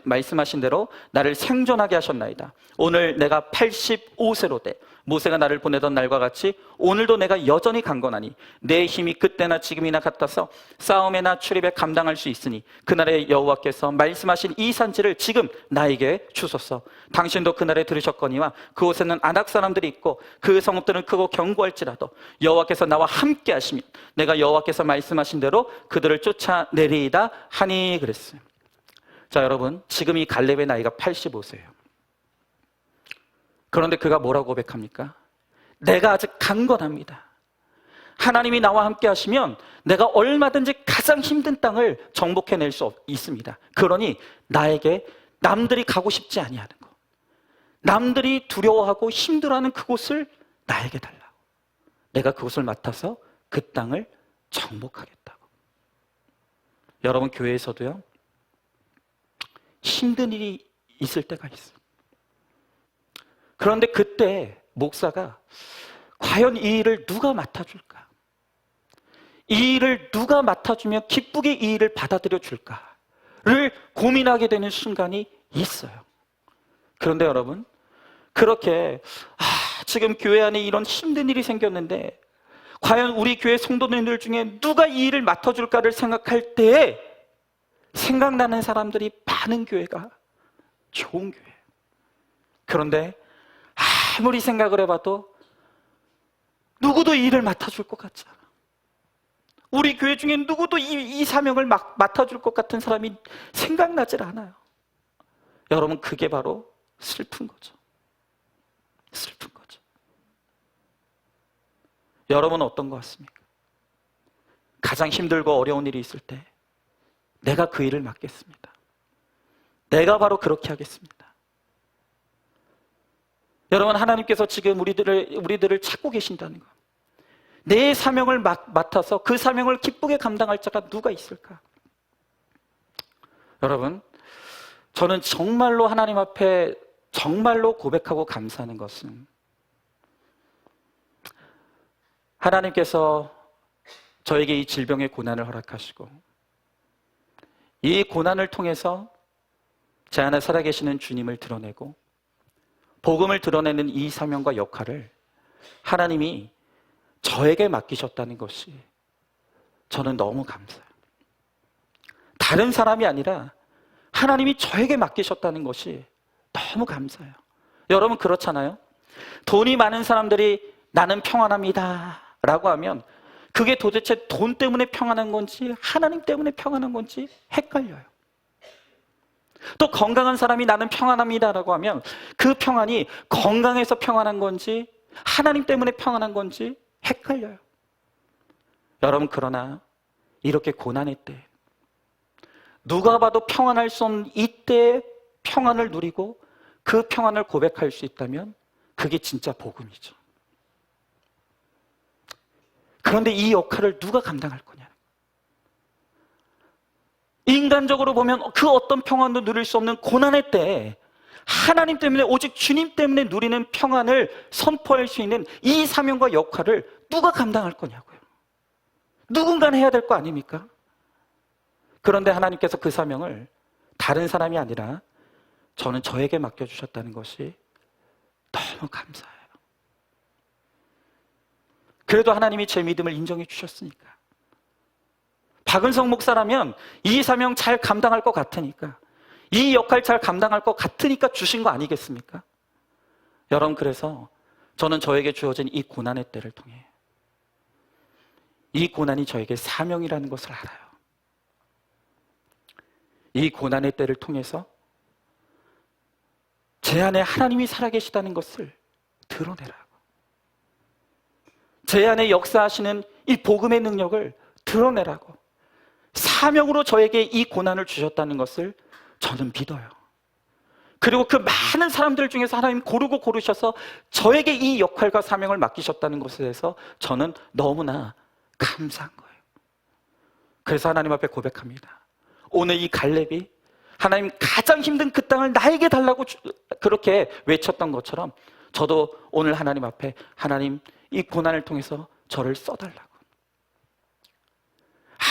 말씀하신 대로 나를 생존하게 하셨나이다. 오늘 내가 85세로 돼 모세가 나를 보내던 날과 같이 오늘도 내가 여전히 강건하니 내 힘이 그때나 지금이나 같아서 싸움에나 출입에 감당할 수 있으니 그날에 여호와께서 말씀하신 이 산지를 지금 나에게 주소서. 당신도 그날에 들으셨거니와 그곳에는 아낙 사람들이 있고 그 성읍들은 크고 견고할지라도 여호와께서 나와 함께 하시면 내가 여호와께서 말씀하신 대로 그들을 쫓아내리이다 하니 그랬어요. 자, 여러분, 지금 이 갈렙의 나이가 85세예요. 그런데 그가 뭐라고 고백합니까? 내가 아직 강건합니다. 하나님이 나와 함께 하시면 내가 얼마든지 가장 힘든 땅을 정복해낼 수 있습니다. 그러니 나에게 남들이 가고 싶지 아니하는 것, 남들이 두려워하고 힘들어하는 그곳을 나에게 달라고, 내가 그곳을 맡아서 그 땅을 정복하겠다고. 여러분, 교회에서도요, 힘든 일이 있을 때가 있어요. 그런데 그때 목사가 과연 이 일을 누가 맡아줄까? 이 일을 누가 맡아주면 기쁘게 이 일을 받아들여 줄까를 고민하게 되는 순간이 있어요. 그런데 여러분, 그렇게 지금 교회 안에 이런 힘든 일이 생겼는데 과연 우리 교회 성도님들 중에 누가 이 일을 맡아줄까를 생각할 때에 생각나는 사람들이 많은 교회가 좋은 교회예요. 그런데 아무리 생각을 해봐도 누구도 이 일을 맡아줄 것 같지 않아. 우리 교회 중에 누구도 이 사명을 맡아줄 것 같은 사람이 생각나질 않아요. 여러분, 그게 바로 슬픈 거죠. 슬픈 거죠. 여러분은 어떤 것 같습니까? 가장 힘들고 어려운 일이 있을 때 내가 그 일을 맡겠습니다. 내가 바로 그렇게 하겠습니다. 여러분, 하나님께서 지금 우리들을 찾고 계신다는 것. 내 사명을 맡아서 그 사명을 기쁘게 감당할 자가 누가 있을까? 여러분, 저는 정말로 하나님 앞에 정말로 고백하고 감사하는 것은 하나님께서 저에게 이 질병의 고난을 허락하시고 이 고난을 통해서 제 안에 살아계시는 주님을 드러내고 복음을 드러내는 이 사명과 역할을 하나님이 저에게 맡기셨다는 것이 저는 너무 감사해요. 다른 사람이 아니라 하나님이 저에게 맡기셨다는 것이 너무 감사해요. 여러분, 그렇잖아요? 돈이 많은 사람들이 나는 평안합니다 라고 하면 그게 도대체 돈 때문에 평안한 건지 하나님 때문에 평안한 건지 헷갈려요. 또 건강한 사람이 나는 평안합니다라고 하면 그 평안이 건강해서 평안한 건지 하나님 때문에 평안한 건지 헷갈려요. 여러분, 그러나 이렇게 고난의 때, 누가 봐도 평안할 수 없는 이때의 평안을 누리고 그 평안을 고백할 수 있다면 그게 진짜 복음이죠. 그런데 이 역할을 누가 감당할 거냐? 인간적으로 보면 그 어떤 평안도 누릴 수 없는 고난의 때에 하나님 때문에, 오직 주님 때문에 누리는 평안을 선포할 수 있는 이 사명과 역할을 누가 감당할 거냐고요. 누군가는 해야 될 거 아닙니까? 그런데 하나님께서 그 사명을 다른 사람이 아니라 저에게 맡겨주셨다는 것이 너무 감사해요. 그래도 하나님이 제 믿음을 인정해 주셨으니까. 박은성 목사라면 이 사명 잘 감당할 것 같으니까, 이 역할 잘 감당할 것 같으니까 주신 거 아니겠습니까? 여러분, 그래서 저는 저에게 주어진 이 고난의 때를 통해 이 고난이 저에게 사명이라는 것을 알아요. 이 고난의 때를 통해서 제 안에 하나님이 살아계시다는 것을 드러내라고, 제 안에 역사하시는 이 복음의 능력을 드러내라고, 사명으로 저에게 이 고난을 주셨다는 것을 저는 믿어요. 그리고 그 많은 사람들 중에서 하나님 고르셔서 저에게 이 역할과 사명을 맡기셨다는 것에 대해서 저는 너무나 감사한 거예요. 그래서 하나님 앞에 고백합니다. 오늘 이 갈렙이 하나님 가장 힘든 그 땅을 나에게 달라고 그렇게 외쳤던 것처럼 저도 오늘 하나님 앞에, 하나님 이 고난을 통해서 저를 써달라고.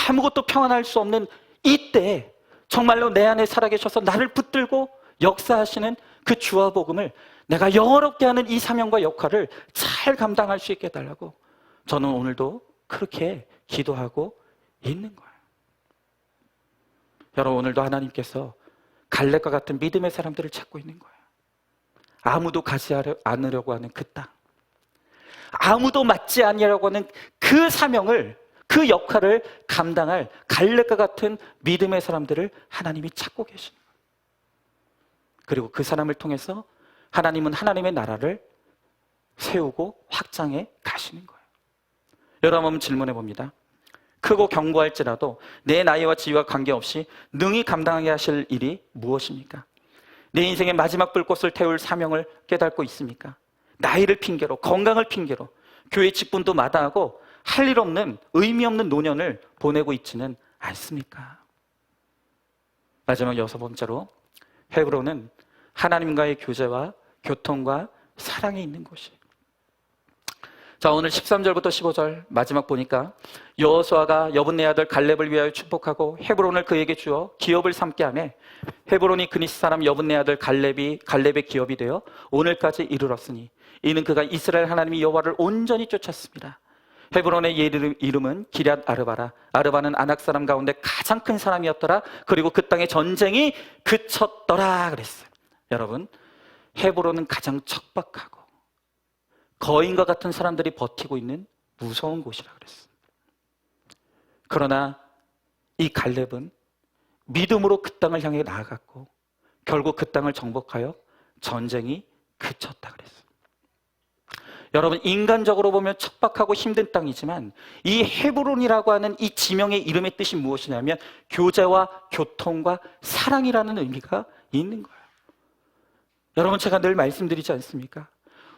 아무것도 평안할 수 없는 이때 정말로 내 안에 살아계셔서 나를 붙들고 역사하시는 그 주와 복음을 내가 영어롭게 하는 이 사명과 역할을 잘 감당할 수 있게 해달라고 저는 오늘도 그렇게 기도하고 있는 거예요. 여러분, 오늘도 하나님께서 갈렙과 같은 믿음의 사람들을 찾고 있는 거예요. 아무도 가지 않으려고 하는 그 땅, 아무도 맞지 아니하려고 하는 그 사명을, 그 역할을 감당할 갈렙과 같은 믿음의 사람들을 하나님이 찾고 계시는 거예요. 그리고 그 사람을 통해서 하나님은 하나님의 나라를 세우고 확장해 가시는 거예요. 여러분, 한번 질문해 봅니다. 크고 견고할지라도 내 나이와 지위와 관계없이 능히 감당하게 하실 일이 무엇입니까? 내 인생의 마지막 불꽃을 태울 사명을 깨닫고 있습니까? 나이를 핑계로, 건강을 핑계로 교회 직분도 마다하고 할 일 없는, 의미 없는 노년을 보내고 있지는 않습니까? 마지막 6번째로, 헤브론은 하나님과의 교제와 교통과 사랑이 있는 곳이에요. 자, 오늘 13절부터 15절 마지막 보니까 여호수아가 여분네 아들 갈렙을 위하여 축복하고 헤브론을 그에게 주어 기업을 삼게 하며 헤브론이 그니스 사람 여분네 아들 갈렙의 기업이 되어 오늘까지 이르렀으니 이는 그가 이스라엘 하나님이 여호와를 온전히 쫓았습니다. 헤브론의 이름은 기럇 아르바라. 아르바는 아낙 사람 가운데 가장 큰 사람이었더라. 그리고 그 땅의 전쟁이 그쳤더라 그랬어요. 여러분, 헤브론은 가장 척박하고 거인과 같은 사람들이 버티고 있는 무서운 곳이라 그랬어요. 그러나 이 갈렙은 믿음으로 그 땅을 향해 나아갔고 결국 그 땅을 정복하여 전쟁이 그쳤다 그랬어요. 여러분, 인간적으로 보면 척박하고 힘든 땅이지만 이 헤브론이라고 하는 이 지명의 이름의 뜻이 무엇이냐면 교제와 교통과 사랑이라는 의미가 있는 거예요. 여러분, 제가 늘 말씀드리지 않습니까?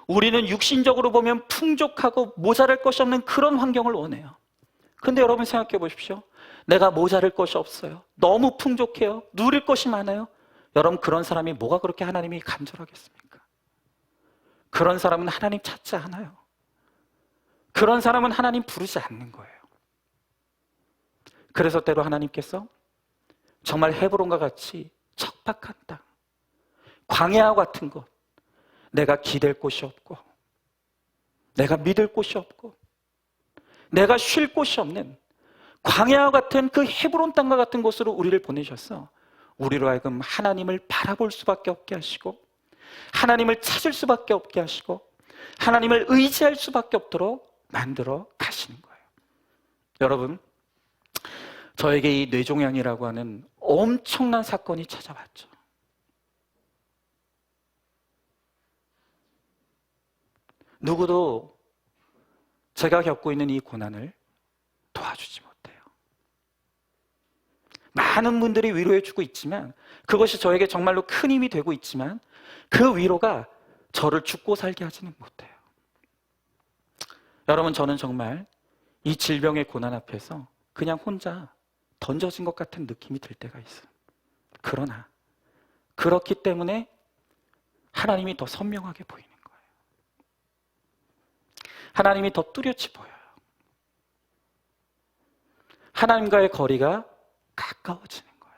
우리는 육신적으로 보면 풍족하고 모자랄 것이 없는 그런 환경을 원해요. 그런데 여러분 생각해 보십시오. 내가 모자랄 것이 없어요. 너무 풍족해요. 누릴 것이 많아요. 여러분, 그런 사람이 뭐가 그렇게 하나님이 간절하겠습니까? 그런 사람은 하나님 찾지 않아요. 그런 사람은 하나님 부르지 않는 거예요. 그래서 때로 하나님께서 정말 헤브론과 같이 척박한 땅, 광야와 같은 곳, 내가 기댈 곳이 없고 내가 믿을 곳이 없고 내가 쉴 곳이 없는 광야와 같은 그 헤브론 땅과 같은 곳으로 우리를 보내셔서 우리로 하여금 하나님을 바라볼 수밖에 없게 하시고 하나님을 찾을 수밖에 없게 하시고 하나님을 의지할 수밖에 없도록 만들어 가시는 거예요. 여러분, 저에게 이 뇌종양이라고 하는 엄청난 사건이 찾아왔죠. 누구도 제가 겪고 있는 이 고난을 도와주지 못해요. 많은 분들이 위로해주고 있지만, 그것이 저에게 정말로 큰 힘이 되고 있지만, 그 위로가 저를 죽고 살게 하지는 못해요. 여러분, 저는 정말 이 질병의 고난 앞에서 그냥 혼자 던져진 것 같은 느낌이 들 때가 있어요. 그러나 그렇기 때문에 하나님이 더 선명하게 보이는 거예요. 하나님이 더 뚜렷이 보여요. 하나님과의 거리가 가까워지는 거예요.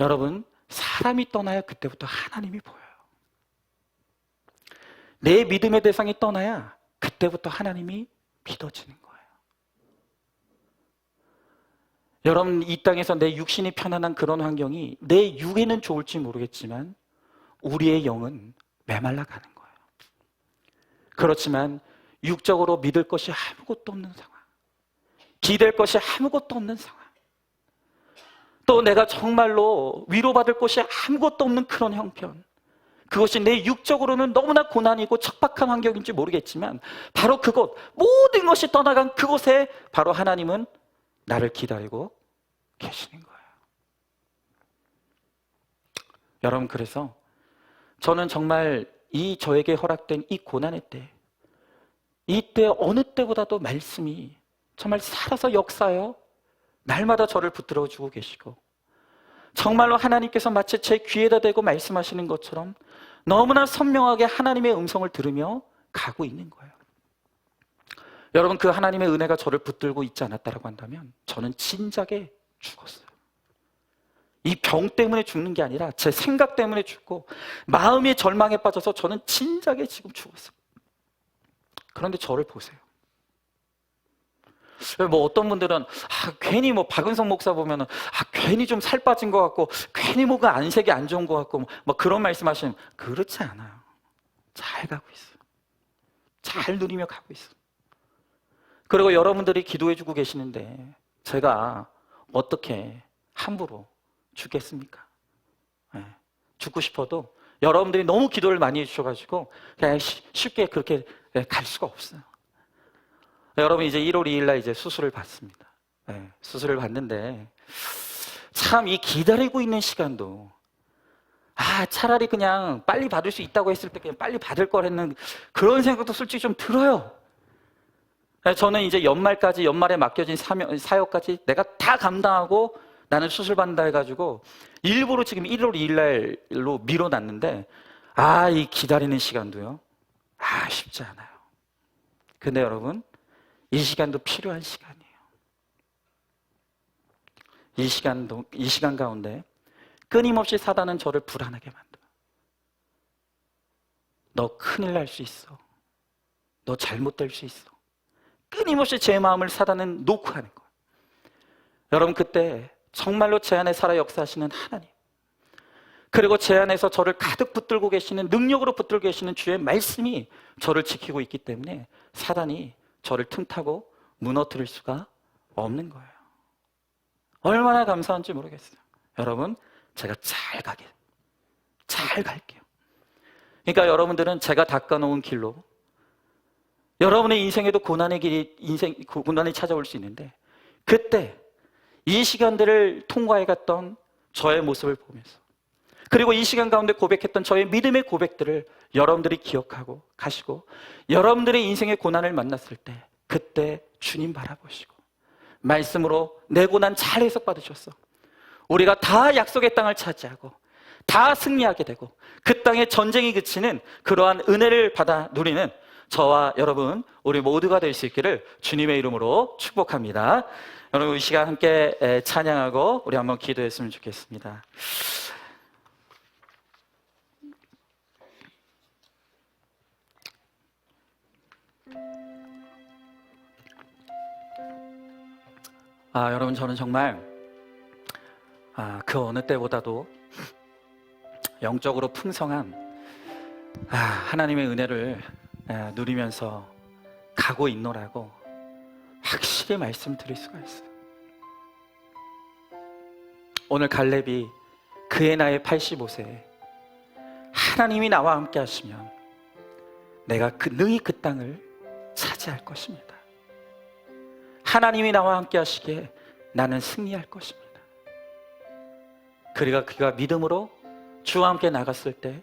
여러분, 사람이 떠나야 그때부터 하나님이 보여요. 내 믿음의 대상이 떠나야 그때부터 하나님이 믿어지는 거예요. 여러분, 이 땅에서 내 육신이 편안한 그런 환경이 내 육에는 좋을지 모르겠지만 우리의 영은 메말라 가는 거예요. 그렇지만 육적으로 믿을 것이 아무것도 없는 상황, 기댈 것이 아무것도 없는 상황, 또 내가 정말로 위로받을 것이 아무것도 없는 그런 형편, 그것이 내 육적으로는 너무나 고난이고 척박한 환경인지 모르겠지만 바로 그곳, 모든 것이 떠나간 그곳에 바로 하나님은 나를 기다리고 계시는 거예요. 여러분, 그래서 저는 정말 이 저에게 허락된 이 고난의 때, 이때 어느 때보다도 말씀이 정말 살아서 역사하여 날마다 저를 붙들어주고 계시고, 정말로 하나님께서 마치 제 귀에다 대고 말씀하시는 것처럼 너무나 선명하게 하나님의 음성을 들으며 가고 있는 거예요. 여러분, 그 하나님의 은혜가 저를 붙들고 있지 않았다고 한다면 저는 진작에 죽었어요. 이 병 때문에 죽는 게 아니라 제 생각 때문에 죽고 마음의 절망에 빠져서 저는 진작에 지금 죽었어요. 그런데 저를 보세요. 뭐 어떤 분들은 괜히 뭐 박은성 목사 보면은 괜히 좀 살 빠진 것 같고 괜히 뭐가 안색이 안 좋은 것 같고 뭐 그런 말씀하시면, 그렇지 않아요. 잘 가고 있어요. 잘 누리며 가고 있어요. 그리고 여러분들이 기도해주고 계시는데 제가 어떻게 함부로 죽겠습니까? 네. 죽고 싶어도 여러분들이 너무 기도를 많이 해주셔가지고 그냥 쉽게 그렇게 갈 수가 없어요. 여러분, 이제 1월 2일 날 이제 수술을 받습니다. 네, 수술을 받는데 참 이 기다리고 있는 시간도 차라리 그냥 빨리 받을 수 있다고 했을 때 그냥 빨리 받을 걸 했는 그런 생각도 솔직히 좀 들어요. 저는 이제 연말에 맡겨진 사역까지 내가 다 감당하고 나는 수술 받는다 해가지고 일부러 지금 1월 2일 날로 미뤄놨는데 이 기다리는 시간도요, 쉽지 않아요. 근데 여러분, 이 시간도 필요한 시간이에요. 이 시간 가운데 끊임없이 사단은 저를 불안하게 만들어요. 너 큰일 날 수 있어. 너 잘못될 수 있어. 끊임없이 제 마음을 사단은 놓고 하는 거예요. 여러분, 그때 정말로 제 안에 살아 역사하시는 하나님, 그리고 제 안에서 저를 가득 붙들고 계시는, 능력으로 붙들고 계시는 주의 말씀이 저를 지키고 있기 때문에 사단이 저를 틈타고 무너뜨릴 수가 없는 거예요. 얼마나 감사한지 모르겠어요. 여러분, 제가 잘 갈게요. 그러니까 여러분들은 제가 닦아놓은 길로, 여러분의 인생에도 고난이 찾아올 수 있는데, 그때 이 시간들을 통과해 갔던 저의 모습을 보면서, 그리고 이 시간 가운데 고백했던 저의 믿음의 고백들을 여러분들이 기억하고 가시고, 여러분들의 인생의 고난을 만났을 때 그때 주님 바라보시고 말씀으로 내 고난 잘 해석받으셨어. 우리가 다 약속의 땅을 차지하고 다 승리하게 되고 그 땅에 전쟁이 그치는 그러한 은혜를 받아 누리는 저와 여러분, 우리 모두가 될 수 있기를 주님의 이름으로 축복합니다. 여러분, 이 시간 함께 찬양하고 우리 한번 기도했으면 좋겠습니다. 여러분, 저는 정말 그 어느 때보다도 영적으로 풍성한 하나님의 은혜를 누리면서 가고 있노라고 확실히 말씀드릴 수가 있어요. 오늘 갈렙이 그의 나이 85세에 하나님이 나와 함께 하시면 내가 능히 그 땅을 차지할 것입니다. 하나님이 나와 함께 하시기에 나는 승리할 것입니다. 그가 믿음으로 주와 함께 나갔을 때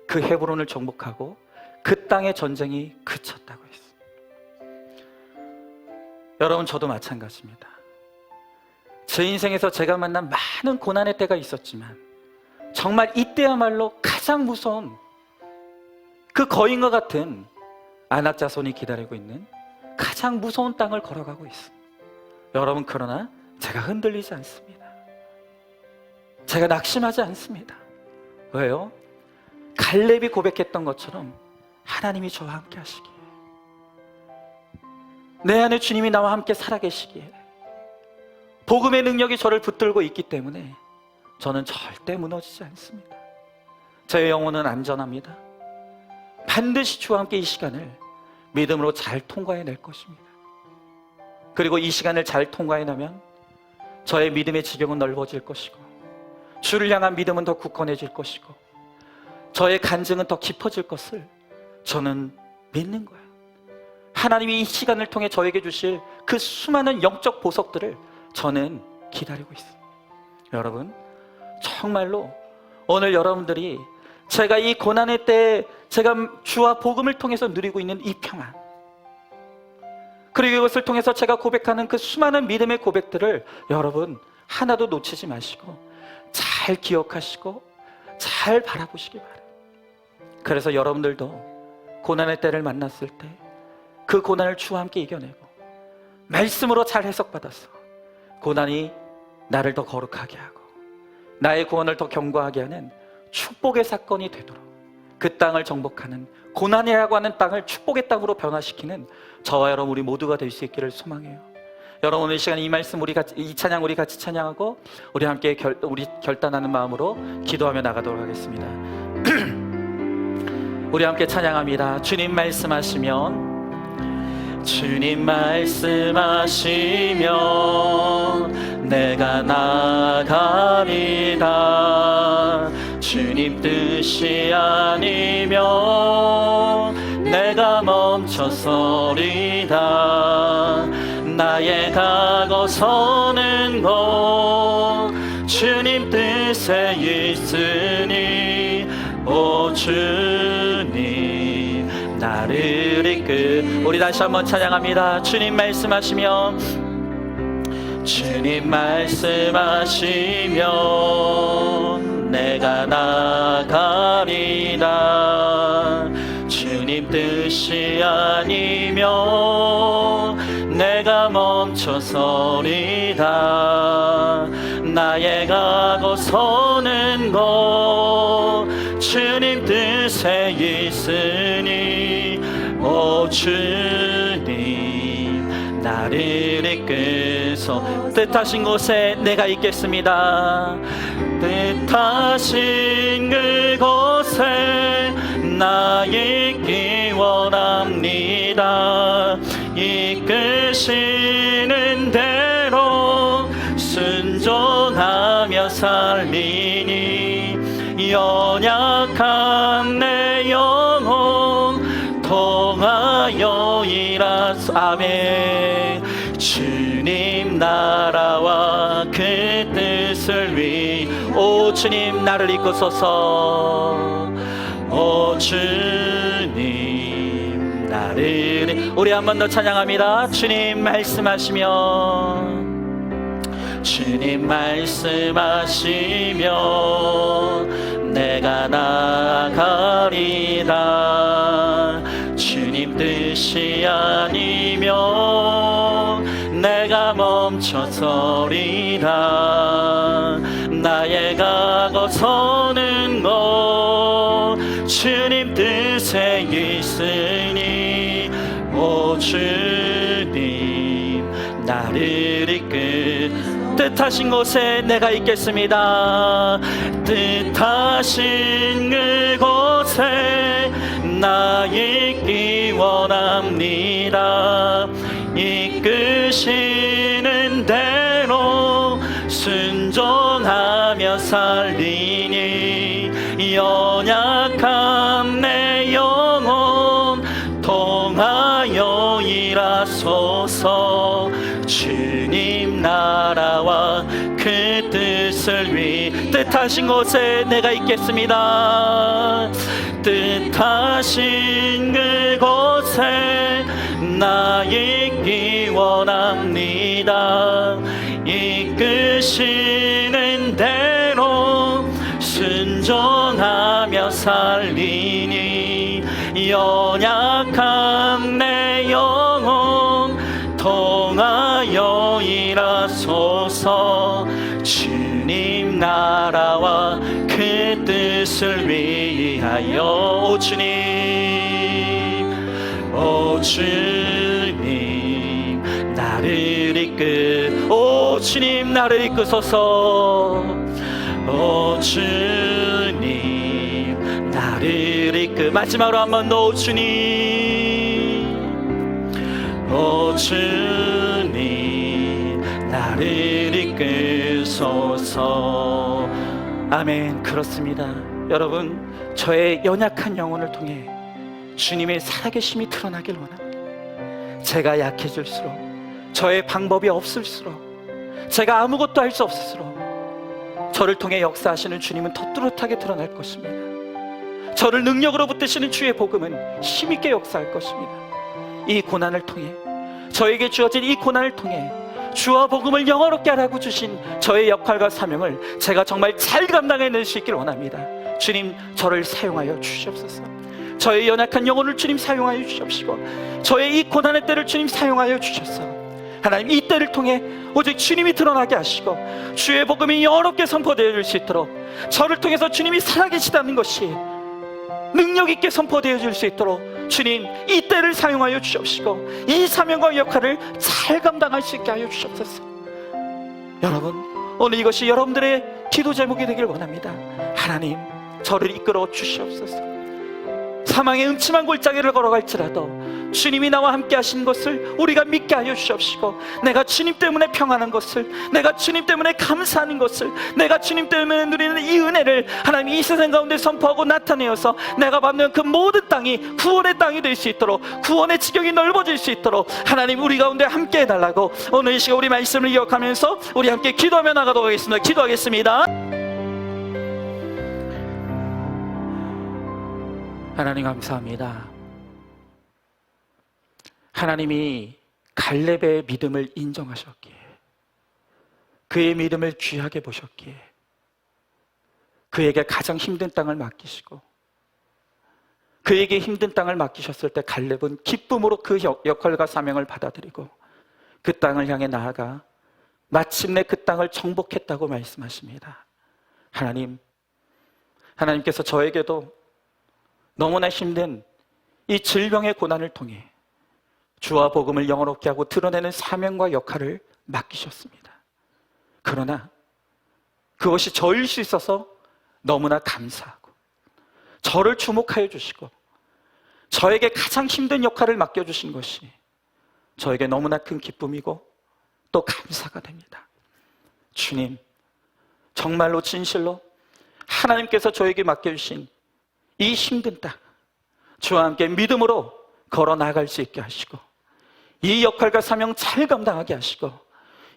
그 헤브론을 정복하고 그 땅의 전쟁이 그쳤다고 했습니다. 여러분, 저도 마찬가지입니다. 제 인생에서 제가 만난 많은 고난의 때가 있었지만 정말 이때야말로 가장 무서운 그 거인과 같은 안악 자손이 기다리고 있는 가장 무서운 땅을 걸어가고 있습니다. 여러분, 그러나 제가 흔들리지 않습니다. 제가 낙심하지 않습니다. 왜요? 갈렙이 고백했던 것처럼 하나님이 저와 함께 하시기에, 내 안에 주님이 나와 함께 살아계시기에, 복음의 능력이 저를 붙들고 있기 때문에 저는 절대 무너지지 않습니다. 제 영혼은 안전합니다. 반드시 주와 함께 이 시간을 믿음으로 잘 통과해낼 것입니다. 그리고 이 시간을 잘 통과해내면 저의 믿음의 지경은 넓어질 것이고, 주를 향한 믿음은 더 굳건해질 것이고, 저의 간증은 더 깊어질 것을 저는 믿는 거예요. 하나님이 이 시간을 통해 저에게 주실 그 수많은 영적 보석들을 저는 기다리고 있습니다. 여러분, 정말로 오늘 여러분들이 제가 이 고난의 때에 제가 주와 복음을 통해서 누리고 있는 이 평안, 그리고 이것을 통해서 제가 고백하는 그 수많은 믿음의 고백들을 여러분 하나도 놓치지 마시고 잘 기억하시고 잘 바라보시기 바랍니다. 그래서 여러분들도 고난의 때를 만났을 때 그 고난을 주와 함께 이겨내고 말씀으로 잘 해석받아서 고난이 나를 더 거룩하게 하고 나의 구원을 더 견고하게 하는 축복의 사건이 되도록 그 땅을 정복하는, 고난이라고 하는 땅을 축복의 땅으로 변화시키는 저와 여러분 우리 모두가 될 수 있기를 소망해요. 여러분, 오늘 이 시간 이 말씀 이 찬양 우리 같이 찬양하고 우리 함께 우리 결단하는 마음으로 기도하며 나가도록 하겠습니다. 우리 함께 찬양합니다. 주님 말씀하시면, 주님 말씀하시면 내가 나가리다. 주님 뜻이 아니면 내가 멈춰서리다. 나의 가고 서는 곳 주님 뜻에 있으니, 오 주님 나를 이끌. 우리 다시 한번 찬양합니다. 주님 말씀하시면, 주님 말씀하시면 내가 나가리다. 주님 뜻이 아니면 내가 멈춰서리다. 나의 가고 서는 곳 주님 뜻에 있으니, 오 주님 나를 이끌소. 뜻하신 곳에 내가 있겠습니다. 뜻하신 그곳에 나 있기 원합니다. 이끄시는 대로 순종하며 살리니, 연약한 내 영혼 통하여 일하소. 아멘. 주님 나라와 그 뜻을 위해, 오 주님 나를 이끄소서. 오 주님 나를. 우리 한 번 더 찬양합니다. 주님 말씀하시면, 주님 말씀하시면 내가 나가리다. 주님 뜻이 아니면 내가 멈춰서리다. 나의 가고 서는 곳 주님 뜻에 있으니, 오 주님 나를 이끌. 뜻하신 곳에 내가 있겠습니다. 뜻하신 그곳에 나 있기 원합니다. 이끄시는 대로 순종하며 살리니, 연약한 뜻하신 곳에 내가 있겠습니다. 뜻하신 그곳에 나 있기 원합니다. 이끄시는 대로 순종하며 살리니 연약한 내 영혼 통하여 일하소서. 주님 나라와 그 뜻을 위하여 오 주님, 오 주님 나를 오 주님 나를 이끄소서. 오 주님 나를 마지막으로 한 번 더 오 주님, 오 주님 나를 이끄소서. 아멘. 그렇습니다. 여러분, 저의 연약한 영혼을 통해 주님의 살아계심이 드러나길 원합니다. 제가 약해질수록, 저의 방법이 없을수록, 제가 아무것도 할 수 없을수록 저를 통해 역사하시는 주님은 더 뚜렷하게 드러날 것입니다. 저를 능력으로 붙드시는 주의 복음은 힘있게 역사할 것입니다. 이 고난을 통해, 저에게 주어진 이 고난을 통해 주와 복음을 영화롭게 하라고 주신 저의 역할과 사명을 제가 정말 잘 감당해낼 수 있길 원합니다. 주님, 저를 사용하여 주시옵소서. 저의 연약한 영혼을 주님 사용하여 주시옵시고, 저의 이 고난의 때를 주님 사용하여 주셔서 하나님, 이 때를 통해 오직 주님이 드러나게 하시고 주의 복음이 영원롭게 선포되어질 수 있도록, 저를 통해서 주님이 살아계시다는 것이 능력 있게 선포되어질 수 있도록 주님, 이 때를 사용하여 주시옵시고 이 사명과 역할을 잘 감당할 수 있게 하여 주시옵소서. 여러분, 오늘 이것이 여러분들의 기도 제목이 되길 원합니다. 하나님, 저를 이끌어 주시옵소서. 사망의 음침한 골짜기를 걸어갈지라도 주님이 나와 함께 하신 것을 우리가 믿게 하여 주시옵시고, 내가 주님 때문에 평안한 것을, 내가 주님 때문에 감사하는 것을, 내가 주님 때문에 누리는 이 은혜를 하나님 이 세상 가운데 선포하고 나타내어서 내가 받는 그 모든 땅이 구원의 땅이 될 수 있도록, 구원의 지경이 넓어질 수 있도록 하나님 우리 가운데 함께 해달라고 오늘 이 시간 우리 말씀을 기억하면서 우리 함께 기도하며 나가도록 하겠습니다. 기도하겠습니다. 하나님 감사합니다. 하나님이 갈렙의 믿음을 인정하셨기에, 그의 믿음을 귀하게 보셨기에 그에게 가장 힘든 땅을 맡기시고, 그에게 힘든 땅을 맡기셨을 때 갈렙은 기쁨으로 그 역할과 사명을 받아들이고 그 땅을 향해 나아가 마침내 그 땅을 정복했다고 말씀하십니다. 하나님께서 저에게도 너무나 힘든 이 질병의 고난을 통해 주와 복음을 영원롭게 하고 드러내는 사명과 역할을 맡기셨습니다. 그러나 그것이 저일 수 있어서 너무나 감사하고, 저를 주목하여 주시고 저에게 가장 힘든 역할을 맡겨주신 것이 저에게 너무나 큰 기쁨이고 또 감사가 됩니다. 주님, 정말로 진실로 하나님께서 저에게 맡겨주신 이 힘든 땅, 주와 함께 믿음으로 걸어 나갈 수 있게 하시고, 이 역할과 사명 잘 감당하게 하시고,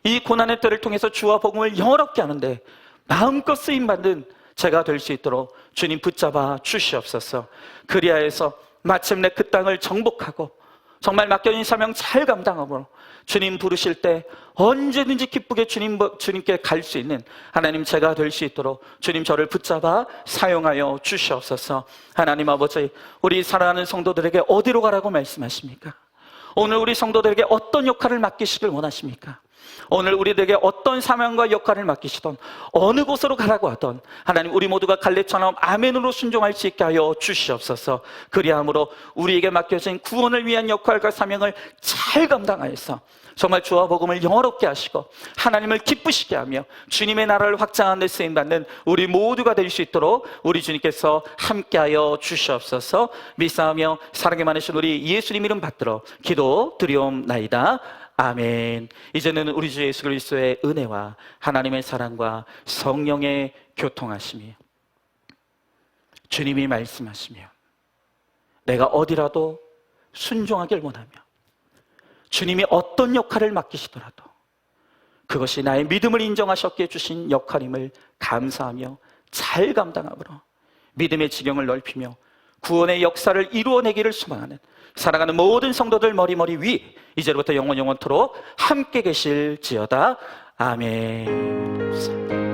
이 고난의 때를 통해서 주와 복음을 영원롭게 하는데 마음껏 쓰임받는 제가 될 수 있도록 주님 붙잡아 주시옵소서. 그리하여서 마침내 그 땅을 정복하고 정말 맡겨진 사명 잘 감당함으로 주님 부르실 때 언제든지 기쁘게 주님께 갈 수 있는 하나님 제가 될 수 있도록 주님 저를 붙잡아 사용하여 주시옵소서. 하나님 아버지, 우리 사랑하는 성도들에게 어디로 가라고 말씀하십니까? 오늘 우리 성도들에게 어떤 역할을 맡기시길 원하십니까? 오늘 우리들에게 어떤 사명과 역할을 맡기시던, 어느 곳으로 가라고 하던 하나님, 우리 모두가 갈렙처럼 아멘으로 순종할 수 있게 하여 주시옵소서. 그리함으로 우리에게 맡겨진 구원을 위한 역할과 사명을 잘 감당하여서 정말 주와 복음을 영원롭게 하시고 하나님을 기쁘시게 하며 주님의 나라를 확장하는 데 쓰임받는 우리 모두가 될 수 있도록 우리 주님께서 함께하여 주시옵소서. 믿사오며 사랑이 많으신 우리 예수님 이름 받들어 기도 드리옵나이다. 아멘. 이제는 우리 주 예수 그리스도의 은혜와 하나님의 사랑과 성령의 교통하심이, 주님이 말씀하시며 내가 어디라도 순종하길 원하며 주님이 어떤 역할을 맡기시더라도 그것이 나의 믿음을 인정하셨기에 주신 역할임을 감사하며 잘 감당함으로 믿음의 지경을 넓히며 구원의 역사를 이루어내기를 소망하는 사랑하는 모든 성도들 머리머리 위 이제부터 영원토록 함께 계실지어다. 아멘.